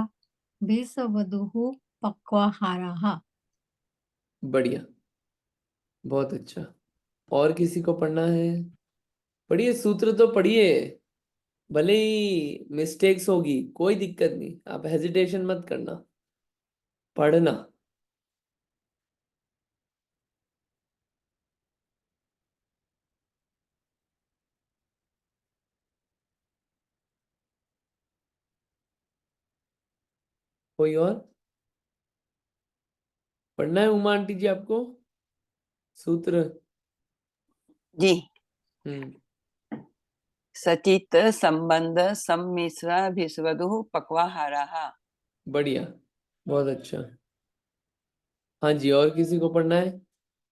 भेषवधुः पक्वाहाराः। बढ़िया, बहुत अच्छा। और किसी को पढ़ना है? पढ़िए सूत्र तो पढ़िए, भले ही मिस्टेक्स होगी कोई दिक्कत नहीं, आप हेजिटेशन मत करना, पढ़ना। कोई और पढ़ना है उमा आंटी जी आपको सूत्र? जी। हम्म, सचित संबंध सम्मिश्र भिस्वधु पक्वाहाराः। बढ़िया, बहुत अच्छा। हाँ जी, और किसी को पढ़ना है?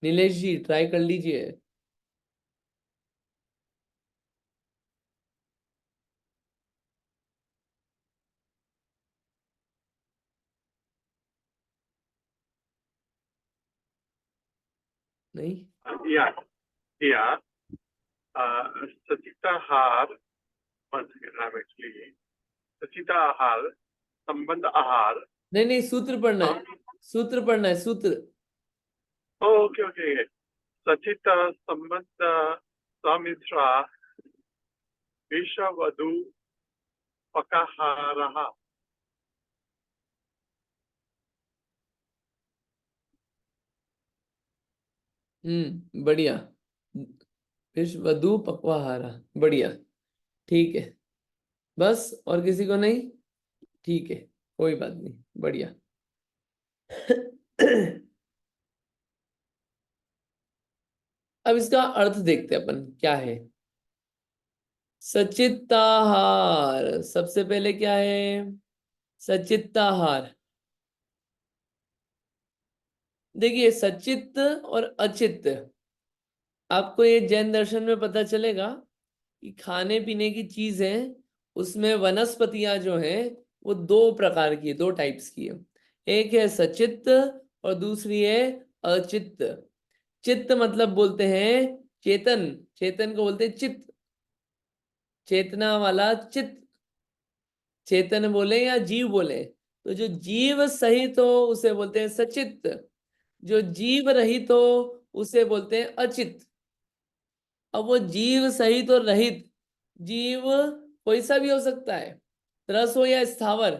नीलेश जी ट्राई कर लीजिए। नहीं? Yeah, yeah. सचिताहार, one second, I'm actually सचिताहार, संबंध आहार। नहीं नहीं, सूत्र पढ़ना है, सूत्र पढ़ना है, सूत्र। Okay okay. सचित संबंध सम्मिश्रा वेशवधु पकाहारः। बढ़िया। विश्ववधु पक्वाहारा, बढ़िया। ठीक है, बस और किसी को नहीं? ठीक है, कोई बात नहीं, बढ़िया। अब इसका अर्थ देखते हैं अपन क्या है। सचित्ताहार, सबसे पहले क्या है सचित्ताहार? देखिए सचित्त और अचित्त, आपको ये जैन दर्शन में पता चलेगा कि खाने पीने की चीज है उसमें वनस्पतियां जो हैं वो दो प्रकार की है, दो टाइप्स की है। एक है सचित्त और दूसरी है अचित्त। चित्त मतलब बोलते हैं चेतन, चेतन को बोलते हैं चित्त, चेतना वाला चित्त। चेतन बोले या जीव बोले, तो जो जीव सहित हो उसे बोलते हैं सचित्त, जो जीव रहित हो उसे बोलते हैं अचित्त। अब वो जीव सहित और रहित, जीव कोई सा भी हो सकता है, रस हो या स्थावर,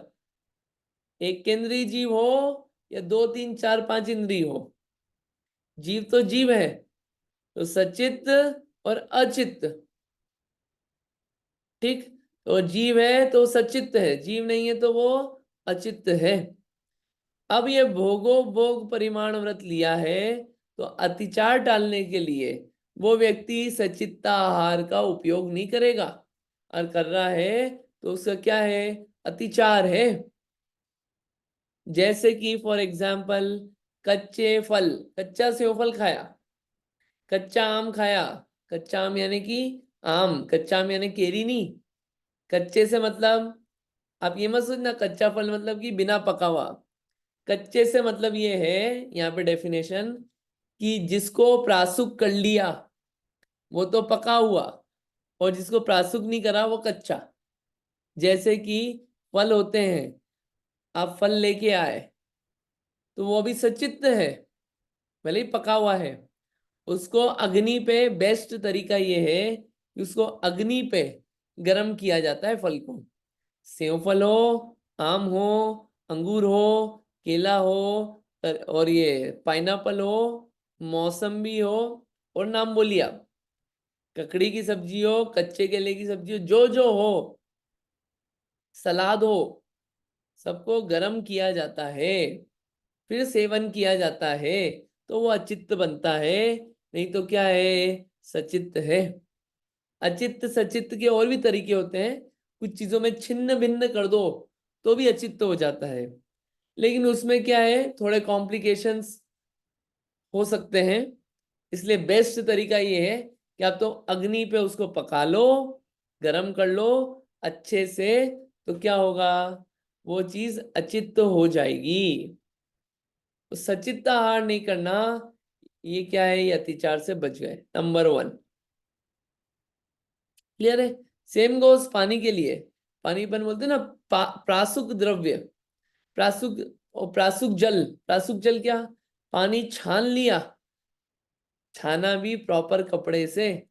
एक केंद्रीय जीव हो या 2 3 4 5 इंद्रिय हो। जीव तो जीव है, तो सचित और अचित। ठीक, तो जीव है तो सचित है, जीव नहीं है तो वो अचित है। अब ये भोगो भोग परिमाण व्रत लिया है, तो अतिचार टालने के लिए वो व्यक्ति सचित्ता आहार का उपयोग नहीं करेगा, और कर रहा है तो उसका क्या है, अतिचार है। जैसे कि फॉर एग्जाम्पल कच्चे फल, कच्चा सेव फल खाया, कच्चा आम खाया। कच्चा आम यानी कि आम, कच्चा आम यानी केरी नहीं। कच्चे से मतलब आप ये मत सोचना कच्चा फल मतलब कि बिना पका हुआ। कच्चे से मतलब ये है यहाँ पे डेफिनेशन कि जिसको प्रासुक कर लिया वो तो पका हुआ, और जिसको प्रासुक नहीं करा वो कच्चा। जैसे कि फल होते हैं, आप फल लेके आए तो वो भी सचित्त है, भले ही पका हुआ है। उसको अग्नि पे, बेस्ट तरीका ये है कि उसको अग्नि पे गर्म किया जाता है फल को। सेव फल हो, आम हो, अंगूर हो, केला हो, और ये पाइनएप्पल हो, मौसम्बी हो, और नाम बोलिए आप, ककड़ी की सब्जी हो, कच्चे केले की सब्जी हो, जो जो हो, सलाद हो, सबको गर्म किया जाता है, फिर सेवन किया जाता है, तो वो अचित्त बनता है। नहीं तो क्या है, सचित्त है। अचित्त सचित्त के और भी तरीके होते हैं, कुछ चीजों में छिन्न भिन्न कर दो तो भी अचित्त हो जाता है, लेकिन उसमें क्या है, थोड़े कॉम्प्लिकेशंस हो सकते हैं। इसलिए बेस्ट तरीका ये है कि आप तो अग्नि पे उसको पका लो, गरम कर लो अच्छे से, तो क्या होगा, वो चीज अचित्त हो जाएगी। तो सचित्त आहार नहीं करना, ये क्या है, ये अतिचार से बच गए, नंबर 1। क्लियर है। सेम गोस पानी के लिए। पानी अपन बोलते हैं ना, प्रासुक द्रव्य, प्रासुक, और प्रासुक जल। प्रासुक जल क्या, पानी छान लिया, छाना भी प्रॉपर कपड़े से,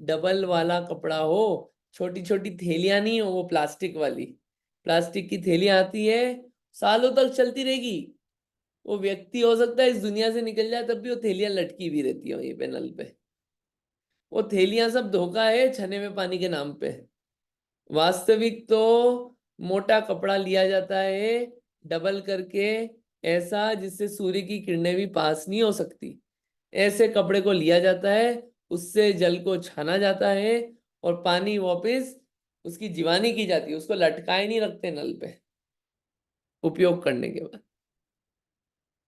डबल वाला कपड़ा हो, छोटी छोटी थैलियां नहीं हो, वो प्लास्टिक वाली, प्लास्टिक की थैलियां आती है, सालों तक चलती रहेगी। वो व्यक्ति हो सकता है इस दुनिया से निकल जाए तब भी वो थैलियां लटकी भी रहती हो ये पे नल पे। वो थैलियां सब धोखा है छने में पानी के नाम पे। वास्तविक तो मोटा कपड़ा लिया जाता है डबल करके, ऐसा जिससे सूर्य की किरणें भी पास नहीं हो सकती, ऐसे कपड़े को लिया जाता है, उससे जल को छाना जाता है, और पानी वापस उसकी जीवानी की जाती है, उसको लटकाए नहीं रखते नल पे उपयोग करने के बाद।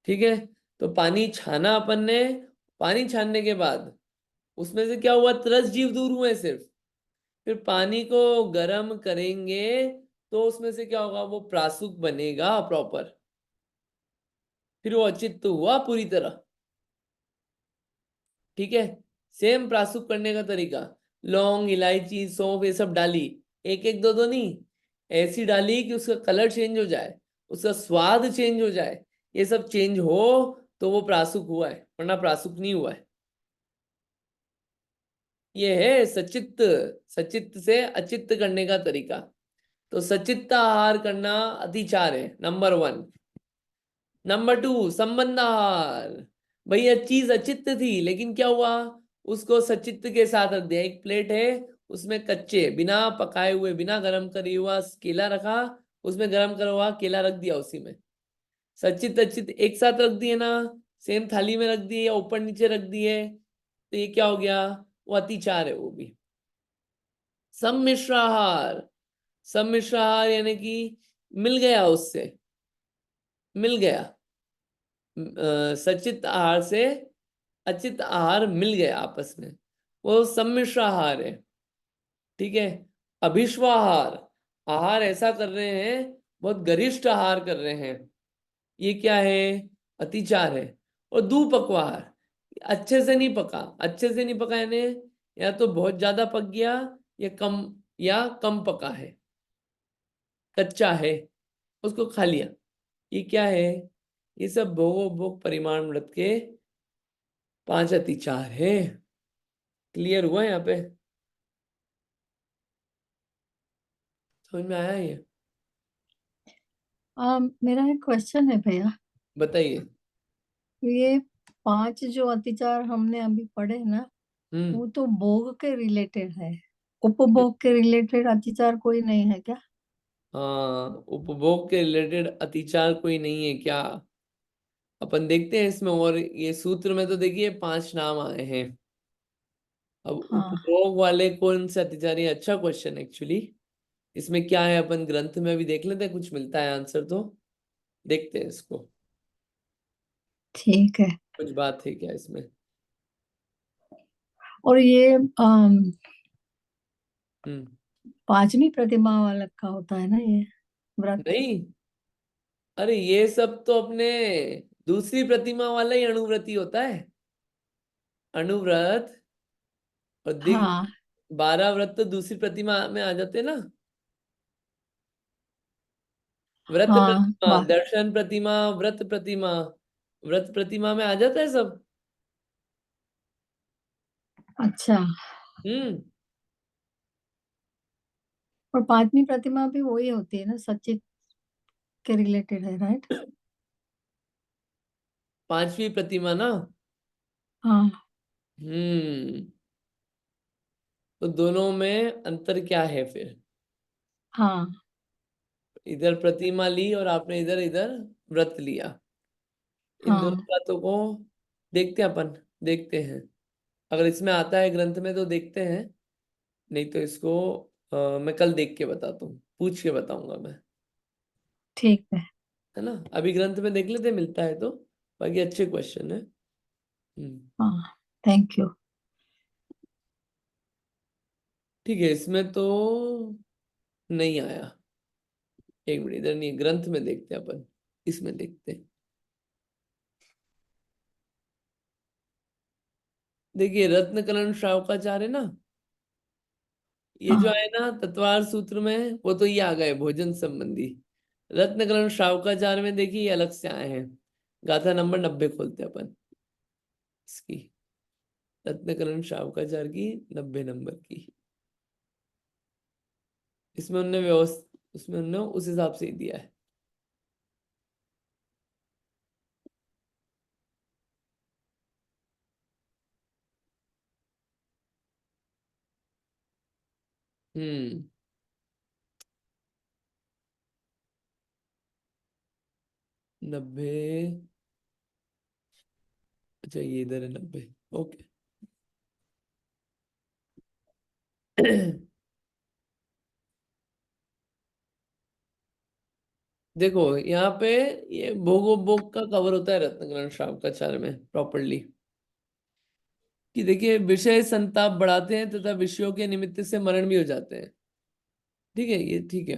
ठीक है, तो पानी छाना अपन ने, पानी छानने के बाद उसमें से क्या हुआ, 13 जीव दूर हुए सिर्फ। फिर पानी को गर्म करेंगे तो उसमें से क्या होगा, वो प्रासुक बनेगा प्रॉपर, फिर वो अचित्त हुआ पूरी तरह। ठीक है, सेम प्रासुक करने का तरीका, लौंग इलायची सौंफ ये सब डाली, एक एक दो दो नहीं, ऐसी डाली कि उसका कलर चेंज हो जाए, उसका स्वाद चेंज हो जाए, ये सब चेंज हो तो वो प्रासुक हुआ है, वरना प्रासुक नहीं हुआ है। ये है सचित्त, सचित्त से अचित्त करने का तरीका। तो सचित्त आहार करना अतिचार है, नंबर 1। नंबर 2 संबंध आहार। भैया चीज अचित्त थी लेकिन क्या हुआ, उसको सचित्त के साथ रख दिया। एक प्लेट है, उसमें कच्चे बिना पकाए हुए बिना गरम करे हुआ केला रखा, उसमें गरम करा हुआ केला रख दिया, उसी में सचित्त अचित्त एक साथ रख दिए ना, सेम थाली में रख दिए या ऊपर नीचे रख दिए, तो ये क्या हो गया, वो अतिचार है वो भी। सम्मिश्र आहार, सम्मिश्र आहार यानी कि मिल गया, उससे मिल गया, सचित आहार से अचित आहार मिल गया आपस में, वो सम्मिश्र आहार है। ठीक है, अभिश्वाहार, आहार ऐसा कर रहे हैं, बहुत गरिष्ठ आहार कर रहे हैं, ये क्या है, अतिचार है। और दुपक्वाहार, अच्छे से नहीं पका, अच्छे से नहीं पका यानी या तो बहुत ज्यादा पक गया या कम पका है, कच्चा है, उसको खा लिया, ये क्या है, ये सब भोगो भोग परिमाण व्रत के 5 अतिचार है। क्लियर हुआ यहाँ पे, समझ में आया ये। मेरा एक क्वेश्चन है भैया। बताइए। ये 5 जो अतिचार हमने अभी पढ़े ना, हम्म। वो तो भोग के रिलेटेड है। उपभोग के रिलेटेड अतिचार कोई नहीं है क्या? हाँ, उपभोग के रिलेटेड अतिचार कोई नहीं है क्या? अपन देखते हैं इसमें। और ये सूत्र में तो देखिए 5 नाम आए हैं। अब हाँ, उपभोग वाले कौन से अतिचार, ये अच्छा क्वेश्चन एक्चुअली। इसमें क्या है, अपन ग्रंथ में भी देख लेते हैं, कुछ मिलता है आंसर तो देखते हैं इसको। ठीक है। कुछ बात है क्या इसमें? और ये हम्म। 5वीं प्रतिमा वाला का होता है ना ये व्रत? नहीं, अरे ये सब तो अपने दूसरी प्रतिमा वाला ही अणुव्रत ही होता है। अणुव्रत और दिग हाँ 12 व्रत तो दूसरी प्रतिमा में आ जाते हैं ना। व्रत हाँ, प्रतिमा, दर्शन प्रतिमा, व्रत प्रतिमा, व्रत प्रतिमा में आ जाता है सब। अच्छा। हम्म। और 5वीं प्रतिमा भी वही होती है ना, सचित के रिलेटेड है, राइट? 5वीं प्रतिमा ना। हाँ हम्म। तो दोनों में अंतर क्या है फिर? हाँ इधर प्रतिमा ली और आपने इधर इधर व्रत लिया। इन दोनों हाँ, बातों को देखते हैं अपन, देखते हैं। अगर इसमें आता है ग्रंथ में तो देखते हैं, नहीं तो इसको मैं कल देख के बताता हूँ, पूछ के बताऊंगा मैं। ठीक है। है ना, अभी ग्रंथ में देख लेते हैं, मिलता है तो। बाकी अच्छे क्वेश्चन है। हाँ, थैंक यू। ठीक है, इसमें तो नहीं आया। एक मिनट, इधर नहीं, ग्रंथ में देखते हैं अपन, इसमें देखते हैं। देखिए रत्न कलन श्रावकाचार्य ना, ये जो हाँ है ना तत्वार सूत्र में, वो तो ये आ गए भोजन संबंधी। रत्न कलन श्रावकाचार्य में देखिए ये अलग से आए हैं। गाथा नंबर 90 खोलते हैं अपन इसकी। रत्न कलन श्रावकाचार्य की 90 नंबर की। इसमें उनने व्यवस्था, उसमें उनने उस हिसाब से ही दिया है। हम्म। 90। अच्छा ये इधर है 90। ओके। देखो यहाँ पे ये भोग का कवर होता है रत्नकरण श्रावकाचार्य में प्रॉपरली। कि देखिए विषय संताप बढ़ाते हैं तथा विषयों के निमित्त से मरण भी हो जाते हैं। ठीक है, ये ठीक है।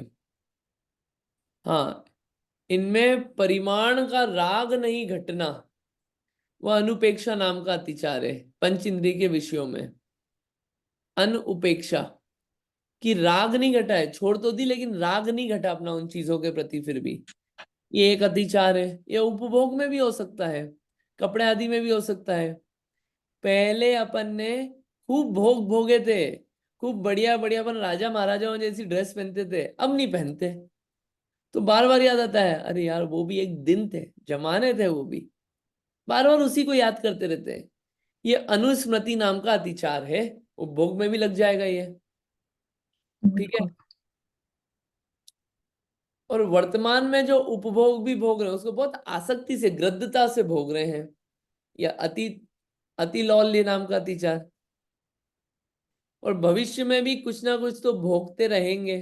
हाँ, इनमें परिमाण का राग नहीं घटना, वह अनुपेक्षा नाम का अतिचार है पंच इंद्रिय के विषयों में। अनुपेक्षा कि राग नहीं घटा है, छोड़ तो दी लेकिन राग नहीं घटा अपना उन चीजों के प्रति फिर भी, ये एक अतिचार है। ये उपभोग में भी हो सकता है, कपड़े आदि में भी हो सकता है। पहले अपन ने खूब भोग भोगे थे, खूब बढ़िया बढ़िया, अपन राजा महाराजाओं जैसी ड्रेस पहनते थे, अब नहीं पहनते। तो बार बार याद आता है, अरे यार वो भी एक दिन थे, जमाने थे वो भी। बार बार उसी को याद करते रहते हैं। ये अनुस्मृति नाम का अतिचार है, उपभोग में भी लग जाएगा ये। ठीक है। बिल्कुल। और वर्तमान में जो उपभोग भी भोग रहे हैं उसको बहुत आसक्ति से, ग्रद्धता से भोग रहे हैं, या अति लौल्य नाम का अतिचार। और भविष्य में भी कुछ ना कुछ तो भोगते रहेंगे,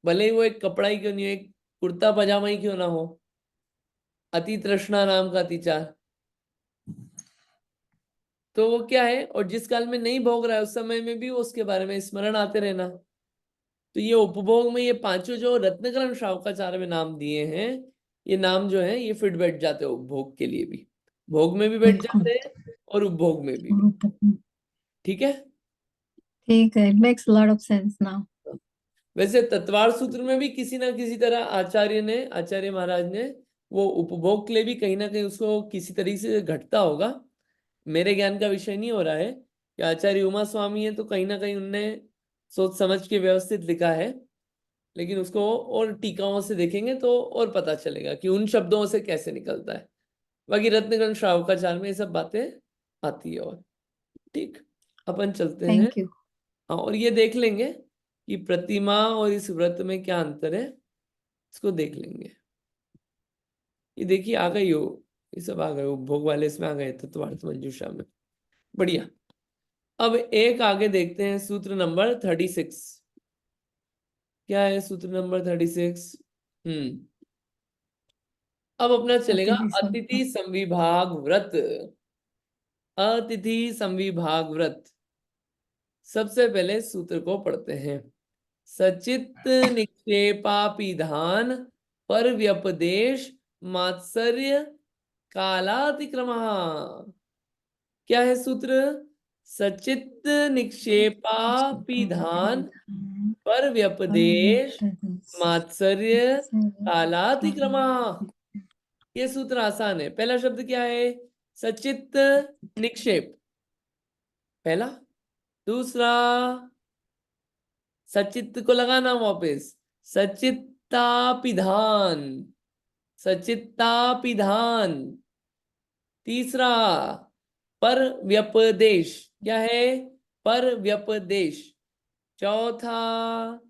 भले ही वो एक कपड़ा ही क्यों नहीं हो, एक कुर्ता पजामा ही क्यों ना हो। अति तृष्णा नाम का अतिचार, तो वो क्या है, और जिस काल में नहीं भोग रहा है उस समय में भी उसके बारे में स्मरण आते रहना। तो ये उपभोग में ये पांचों जो रत्नकरण श्रावकाचार्य में नाम दिए हैं, ये नाम जो है ये फिट बैठ जाते हैं उपभोग के लिए भी। भोग में भी बैठ बिल्कुल। जाते हैं और उपभोग में भी। ठीक है। ठीक है, it makes lot of sense now. वैसे तत्वार सूत्र में भी किसी ना किसी तरह आचार्य महाराज ने वो उपभोग के लिए भी कहीं ना कहीं उसको किसी तरीके से घटता होगा। मेरे ज्ञान का विषय नहीं हो रहा है कि आचार्य उमा स्वामी है तो कहीं ना कहीं उनने सोच समझ के व्यवस्थित लिखा है। लेकिन उसको और टीकाओं से देखेंगे तो और पता चलेगा कि उन शब्दों से कैसे निकलता है। बाकी रत्नगण श्रावकाचार में ये सब बातें आती है। और ठीक, अपन चलते हैं। Thank you. हाँ, और ये देख लेंगे कि प्रतिमा और इस व्रत में क्या अंतर है, इसको देख लेंगे। ये देखिए आ गई हो, ये सब आ गए हो, भोग वाले इसमें आ गए, तत्वार्थ मंजूषा में। बढ़िया। अब एक आगे देखते हैं, सूत्र नंबर 36। क्या है सूत्र नंबर 36? अब अपना चलेगा अतिथि अतिथि संविभाग। संविभाग व्रत। अतिथि संविभाग व्रत, सबसे पहले सूत्र को पढ़ते हैं। सचित निक्षेपापिधान पर व्यपदेश मात्सर्य कालातिक्रम। क्या है सूत्र? सचित निक्षेपापिधान पर व्यपदेश मात्सर्य कालातिक्रम। ये सूत्र आसान है। पहला शब्द क्या है? सचित निक्षेप, पहला। दूसरा, सचित को लगाना वापस, सचित्तापिधान, सचित्तापिधान। तीसरा, पर व्यपदेश, क्या है? पर व्यपदेश। चौथा,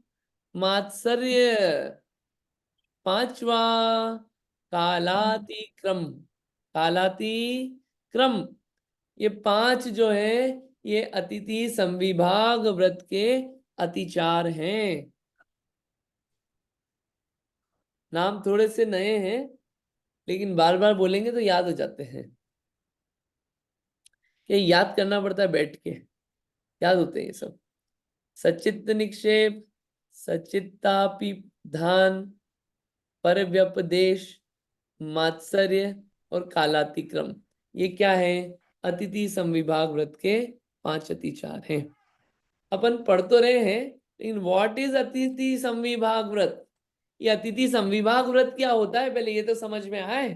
मात्सर्य। पांचवा, कालातिक्रम, कालातिक्रम। ये पांच जो है ये अतिथि संविभाग व्रत के अतिचार हैं। नाम थोड़े से नए हैं, लेकिन बार बार बोलेंगे तो याद हो जाते हैं। ये याद करना पड़ता है, बैठ के याद होते हैं ये सब। सचित्त निक्षेप, सचित्तापिधान, पर व्यपदेश, मात्सर्य और कालातिक्रम। ये क्या है? अतिथि संविभाग व्रत के 5 अतिचार हैं। अपन पढ़ तो रहे हैं, लेकिन व्हाट इज अतिथि संविभाग व्रत? ये अतिथि संविभाग व्रत क्या होता है, पहले ये तो समझ में आए,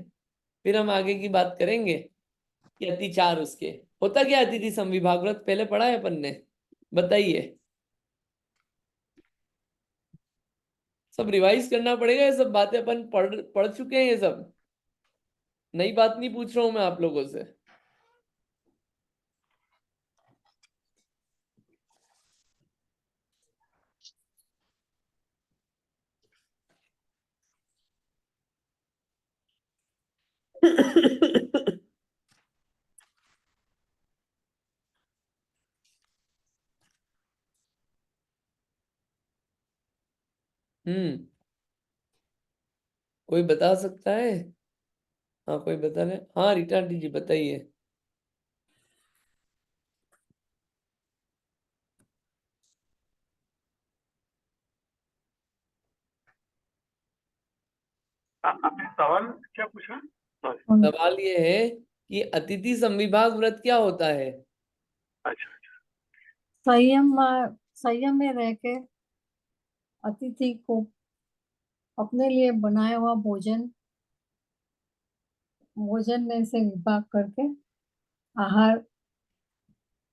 फिर हम आगे की बात करेंगे कि अतिचार उसके होता क्या। अतिथि संविभाग व्रत पहले पढ़ा है अपन ने, बताइए। सब रिवाइज करना पड़ेगा, ये सब बातें अपन पढ़ पढ़ चुके हैं। ये सब नई बात नहीं पूछ रहा हूं मैं आप लोगों से। हम्म, कोई बता सकता है? हाँ, कोई बता रहे? हाँ, रीटा आंटी जी बताइए। आपने सवाल क्या पूछा? सॉरी। सवाल ये है कि अतिथि संविभाग व्रत क्या होता है। अच्छा। संयम संयम में रह के अतिथि को अपने लिए बनाया हुआ भोजन भोजन में से विभाग करके आहार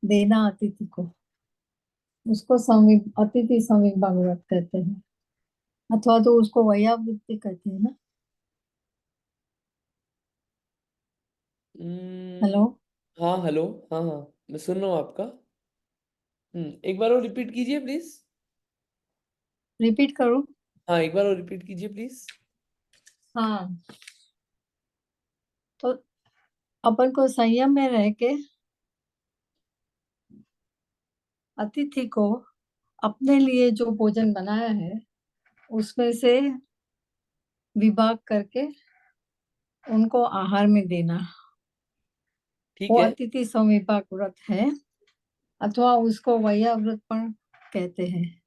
देना अतिथि को, उसको अतिथि संविभाग व्रत कहते हैं, अथवा तो उसको वयावृत्ति कहते हैं ना। हेलो, हाँ, हेलो। हाँ हाँ, मैं सुन रहा हूँ आपका। एक बार और रिपीट कीजिए प्लीज। रिपीट करूं? हाँ, एक बार और रिपीट कीजिए प्लीज। हाँ, तो अपन को संयम में रह के अतिथि को अपने लिए जो भोजन बनाया है उसमें से विभाग करके उनको आहार में देना, ठीक वो है, अतिथि संविभाग व्रत है, अथवा उसको वयाव्रतपण कहते हैं।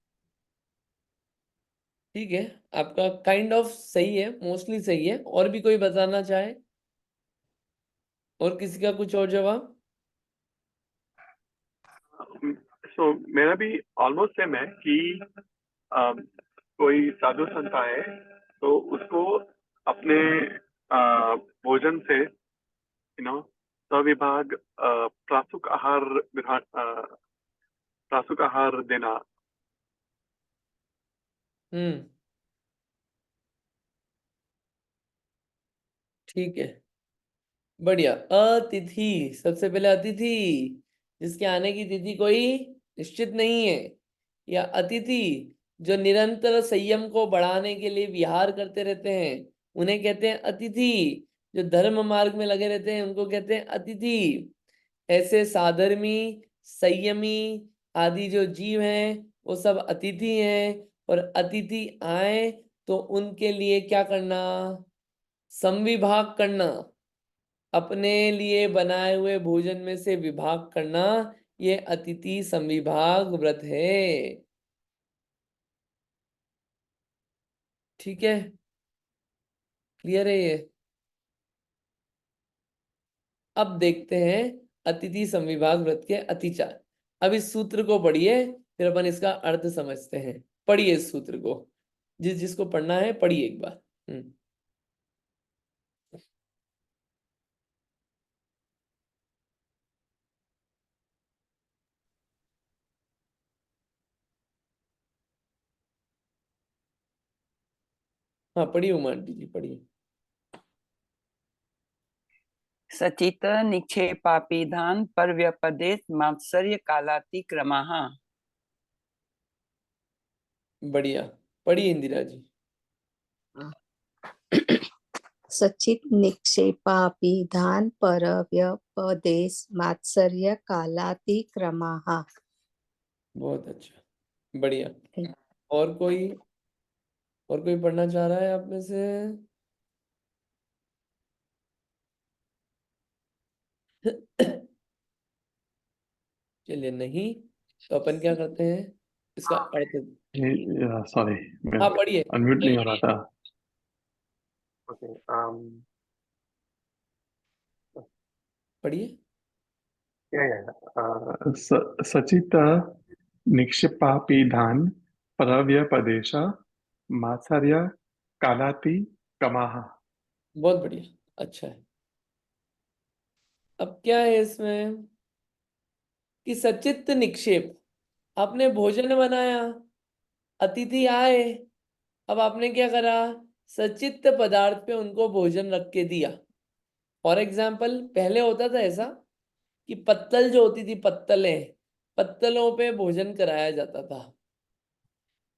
ठीक है। आपका काइंड ऑफ सही है, मोस्टली सही है। और भी कोई बताना चाहे? और किसी का कुछ और जवाब? सो मेरा भी ऑलमोस्ट सेम है कि कोई साधु संत आए तो उसको अपने भोजन से सविभाग प्रासुक आहार प्रासुक आहार देना। हम्म, ठीक है। बढ़िया। अतिथि, सबसे पहले अतिथि जिसके आने की तिथि कोई निश्चित नहीं है, या अतिथि जो निरंतर संयम को बढ़ाने के लिए विहार करते रहते हैं उन्हें कहते हैं अतिथि। जो धर्म मार्ग में लगे रहते हैं उनको कहते हैं अतिथि। ऐसे साधर्मी, संयमी आदि जो जीव हैं वो सब अतिथि हैं। और अतिथि आए तो उनके लिए क्या करना? संविभाग करना, अपने लिए बनाए हुए भोजन में से विभाग करना, ये अतिथि संविभाग व्रत है। ठीक है, क्लियर है ये? अब देखते हैं अतिथि संविभाग व्रत के अतिचार। अब इस सूत्र को पढ़िए, फिर अपन इसका अर्थ समझते हैं। पढ़िए इस सूत्र को, जिसको पढ़ना है पढ़िए एक बार। हाँ पढ़िए उमा आंटी जी, पढ़िए। सचित निक्षेपापिधान पर्व्यपदेश मात्सर्य कालातिक्रमाः। बढ़िया, पढ़िए इंदिरा जी। सचित निक्षेपाभिधान पर व्यपदेश मात्सर्य कालातिक्रमाः। बहुत अच्छा, बढ़िया। और कोई पढ़ना चाह रहा है आप में से? चलिए नहीं, तो अपन क्या करते हैं, इसका अर्थ। सॉरी, मैं हाँ पढ़िए। अनम्यूट नहीं हो रहा था। ओके, पढ़िए। सचित निक्षिपापिधान परव्यपदेश मात्सर्य कालाति कमाह। बहुत बढ़िया, अच्छा है। अब क्या है इसमें कि सचित्त निक्षेप, आपने भोजन बनाया, अतिथि आए, अब आपने क्या करा? सचित्त पदार्थ पे उनको भोजन रख के दिया। फॉर एग्जाम्पल, पहले होता था ऐसा कि पत्तल जो होती थी, पत्तलें, पत्तलों पे भोजन कराया जाता था।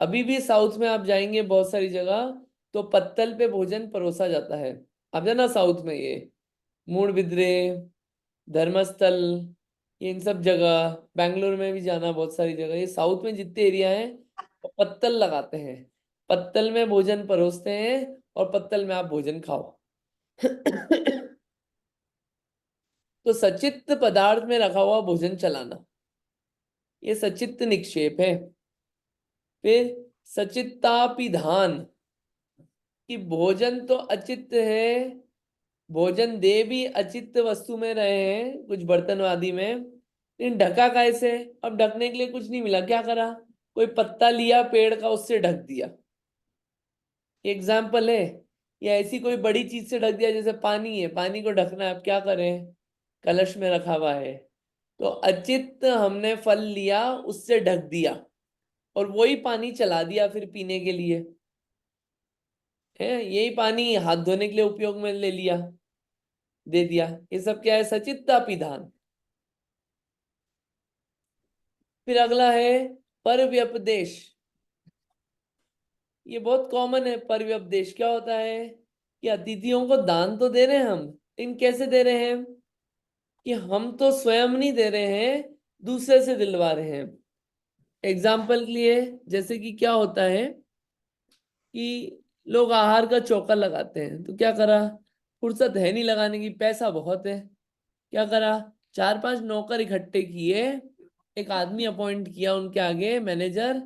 अभी भी साउथ में आप जाएंगे बहुत सारी जगह, तो पत्तल पे भोजन परोसा जाता है। आप जाना साउथ में, ये मूडबिद्रे, धर्मस्थल, ये इन सब जगह, बैंगलोर में भी जाना, बहुत सारी जगह, ये साउथ में जितने एरिया हैं वो पत्तल लगाते हैं। पत्तल में भोजन परोसते हैं और पत्तल में आप भोजन खाओ। तो सचित्त पदार्थ में रखा हुआ भोजन चलाना, ये सचित्त निक्षेप है। फिर सचित्तापिधान, कि भोजन तो अचित्त है, भोजन दे भी अचित्त वस्तु में रहे हैं, कुछ बर्तन आदि में, लेकिन ढका कैसे? अब ढकने के लिए कुछ नहीं मिला, क्या करा? कोई पत्ता लिया पेड़ का, उससे ढक दिया। एग्जाम्पल है। या ऐसी कोई बड़ी चीज से ढक दिया, जैसे पानी है, पानी को ढकना है, अब क्या करें? कलश में रखा हुआ है, तो अचित्त हमने फल लिया, उससे ढक दिया, और वही पानी चला दिया फिर पीने के लिए। है, यही पानी हाथ धोने के लिए उपयोग में ले लिया, दे दिया। ये सब क्या है? सचित्तापिधान। फिर अगला है परव्यपदेश। ये बहुत कॉमन है। परव्यपदेश क्या होता है कि अतिथियों को दान तो दे रहे हैं हम, लेकिन कैसे दे रहे हैं? कि हम तो स्वयं नहीं दे रहे हैं, दूसरे से दिलवा रहे हैं। एग्जाम्पल के लिए, जैसे कि क्या होता है कि लोग आहार का चौका लगाते हैं, तो क्या करा? फुर्सत है नहीं लगाने की, पैसा बहुत है, क्या करा? 4-5 नौकर इकट्ठे किए, एक आदमी अपॉइंट किया उनके आगे, मैनेजर,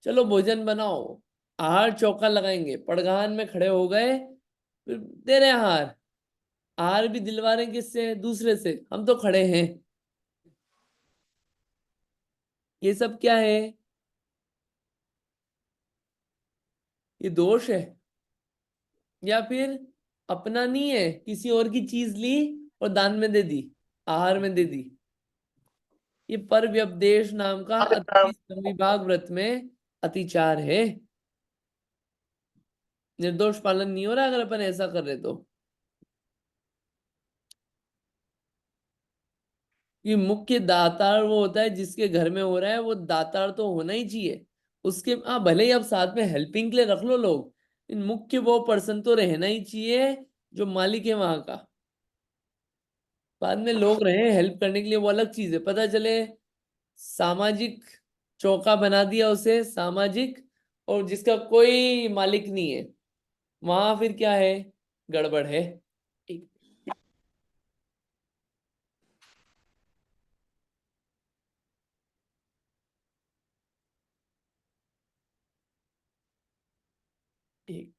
चलो भोजन बनाओ, आहार चौका लगाएंगे, पड़गान में खड़े हो गए, फिर दे रहे हैं आहार। आहार भी दिलवा रहे हैं किससे? दूसरे से, हम तो खड़े हैं। ये सब क्या है? ये दोष है। या फिर अपना नहीं है, किसी और की चीज ली और दान में दे दी, आहार में दे दी। ये पर व्यपदेश नाम का अतिथि संविभाग व्रत में अतिचार है। निर्दोष पालन नहीं हो रहा अगर अपन ऐसा कर रहे तो। कि मुख्य दातार वो होता है जिसके घर में हो रहा है, वो दातार तो होना ही चाहिए उसके। हाँ, भले ही आप साथ में हेल्पिंग के लिए रख लो लोग, लेकिन मुख्य वो पर्सन तो रहना ही चाहिए जो मालिक है वहां का। बाद में लोग रहे हेल्प करने के लिए, वो अलग चीज है। पता चले सामाजिक चौका बना दिया उसे, सामाजिक, और जिसका कोई मालिक नहीं है, वहां फिर क्या है, गड़बड़ है। एक एक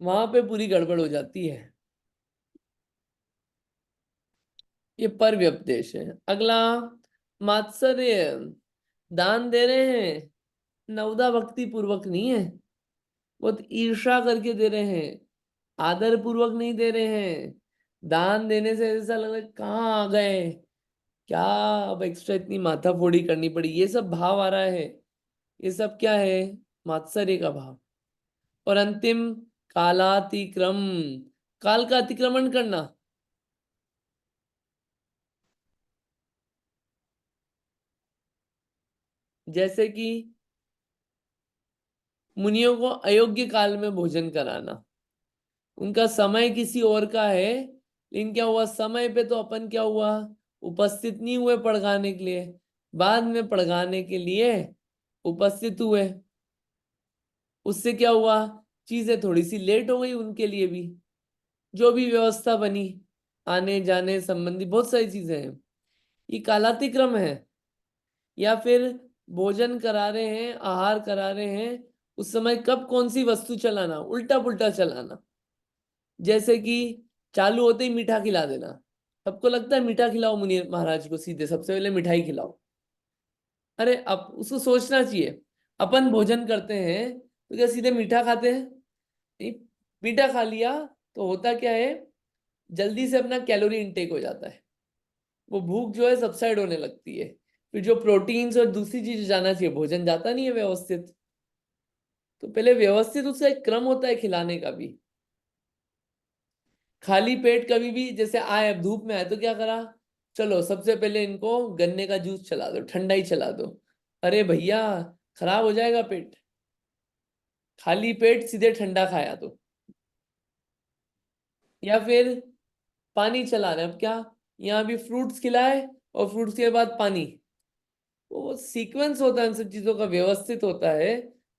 वहां पे पूरी गड़बड़ हो जाती है। ये पर व्यपदेश है। अगला, मात्सर्य, दान दे रहे हैं, नवदा भक्ति पूर्वक नहीं है, बहुत ईर्ष्या करके दे रहे हैं, आदर पूर्वक नहीं दे रहे हैं। दान देने से ऐसा लग रहा है कहाँ आ गए, क्या अब एक्स्ट्रा इतनी माथा फोड़ी करनी पड़ी, ये सब भाव आ रहा है। ये सब क्या है, मात्सर्य का भाव। और अंतिम, कालातिक्रम, काल का अतिक्रमण करना। जैसे कि मुनियों को अयोग्य काल में भोजन कराना, उनका समय किसी और का है, लेकिन क्या हुआ, समय पे तो अपन क्या हुआ, उपस्थित नहीं हुए पढ़ाने के लिए, बाद में पढ़ाने के लिए उपस्थित हुए। उससे क्या हुआ, चीजें थोड़ी सी लेट हो गई उनके लिए भी, जो भी व्यवस्था बनी आने जाने संबंधी बहुत सारी चीजें हैं, ये कालातिक्रम है। या फिर भोजन करा रहे हैं, आहार करा रहे हैं, उस समय कब कौन सी वस्तु चलाना, उल्टा पुल्टा चलाना। जैसे कि चालू होते ही मीठा खिला देना, सबको लगता है मीठा खिलाओ मुनि महाराज को, सीधे सबसे पहले मिठाई खिलाओ। अरे अब उसको सोचना चाहिए, अपन भोजन करते हैं तो क्या सीधे मीठा खाते हैं? नहीं, मीठा खा लिया तो होता क्या है, जल्दी से अपना कैलोरी इनटेक हो जाता है, वो भूख जो है सबसाइड होने लगती है, फिर जो प्रोटीन्स और दूसरी चीज जाना चाहिए भोजन जाता नहीं है व्यवस्थित। तो पहले व्यवस्थित उसका एक क्रम होता है खिलाने का भी। खाली पेट कभी भी, जैसे आए अब धूप में आए तो क्या करा, चलो सबसे पहले इनको गन्ने का जूस चला दो, ठंडा ही चला दो। अरे भैया, खराब हो जाएगा पेट, खाली पेट सीधे ठंडा खाया तो। या फिर पानी चला रहे, अब क्या, यहाँ भी फ्रूट्स खिलाए और फ्रूट्स के बाद पानी, वो सीक्वेंस होता है उन सब चीजों का, व्यवस्थित होता है,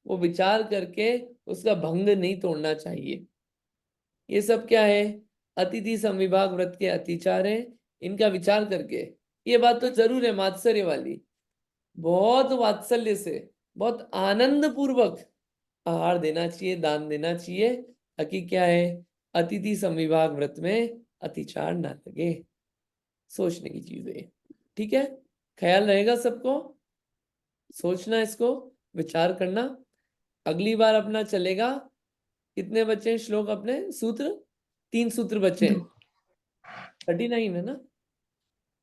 वो विचार करके उसका भंग नहीं तोड़ना चाहिए। ये सब क्या है, अतिथि समविभाग व्रत के अतिचार है, इनका विचार करके। ये बात तो जरूर है मात्सर्य वाली, बहुत वात्सल्य से, बहुत आनंद पूर्वक आहार देना चाहिए, दान देना चाहिए, ताकि क्या है, अतिथि समविभाग व्रत में अतिचार ना लगे। सोचने की चीज है। ठीक है, ख्याल रहेगा सबको, सोचना इसको, विचार करना। अगली बार अपना चलेगा, कितने बचे हैं श्लोक अपने, सूत्र, 3 सूत्र बचे हैं, 39 है ना?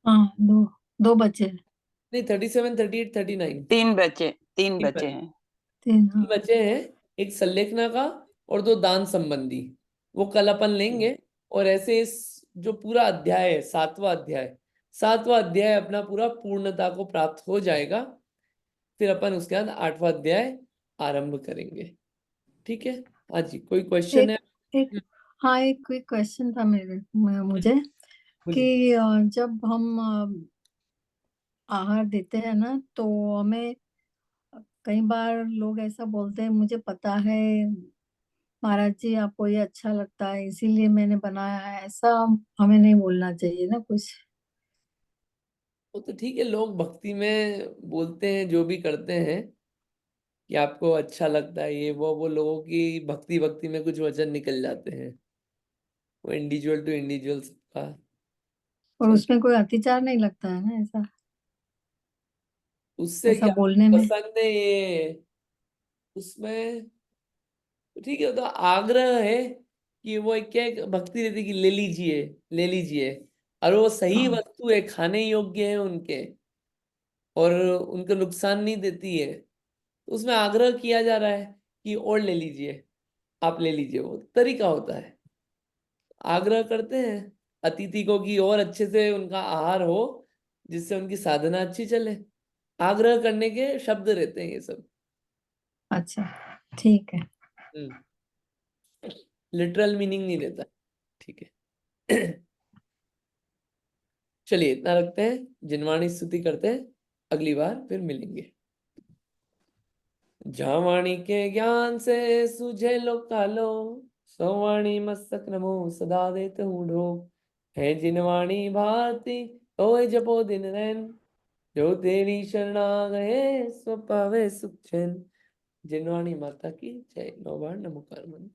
हाँ, दो दो बचे। नहीं, 37, 38, 39, 3 बचे हैं। तीन, हाँ। बचे हैं। एक संलेखना का और 2 दान संबंधी, वो कल अपन लेंगे। और ऐसे इस जो पूरा अध्याय है, 7वां अध्याय, 7वां अध्याय अपना पूरा पूर्णता को प्राप्त हो जाएगा। फिर अपन उसके बाद 8वां अध्याय आरंभ करेंगे। ठीक है, हाँ जी, कोई क्वेश्चन एक है? एक हाँ, एक क्विक क्वेश्चन था मुझे बोलिए। कि जब हम आहार देते हैं ना, तो हमें कई बार लोग ऐसा बोलते हैं, मुझे पता है महाराज जी आपको ये अच्छा लगता है इसीलिए मैंने बनाया है, ऐसा हमें नहीं बोलना चाहिए ना कुछ। वो तो ठीक है, लोग भक्ति में बोलते हैं जो भी करते हैं कि आपको अच्छा लगता है ये वो लोगों की भक्ति भक्ति में कुछ वचन निकल जाते हैं, वो इंडिविजुअल टू इंडिविजुअल सबका और चल। उसमें कोई अतिचार नहीं लगता है ना, ऐसा उससे ऐसा क्या बोलने में। पसंद है ये, उसमें तो ठीक है, तो आग्रह है कि वो एक क्या, एक भक्ति रहती है कि ले लीजिए, ले लीजिए, और वो सही हाँ, वस्तु है, खाने योग्य है उनके, और उनको नुकसान नहीं देती है, तो उसमें आग्रह किया जा रहा है कि और ले लीजिए, आप ले लीजिए, वो तरीका होता है। आग्रह करते हैं अतिथि को कि और अच्छे से उनका आहार हो, जिससे उनकी साधना अच्छी चले। आग्रह करने के शब्द रहते हैं ये सब। अच्छा, ठीक है। लिटरल मीनिंग नहीं रहता। ठीक है। चलिए इतना रखते हैं, जिनवाणी स्तुति करते हैं, अगली बार फिर मिलेंगे। जावाणी के ज्ञान से सुझे लो कालो, सवाणी मस्तक नमो सदा देत हूँ ढोक। है जिनवाणी भारती ओए जपो दिन रैन, जो तेरी शरणा गए सो पावे सुख चैन। जिनवाणी माता की जय। 9 बार नमोकार मंत्र।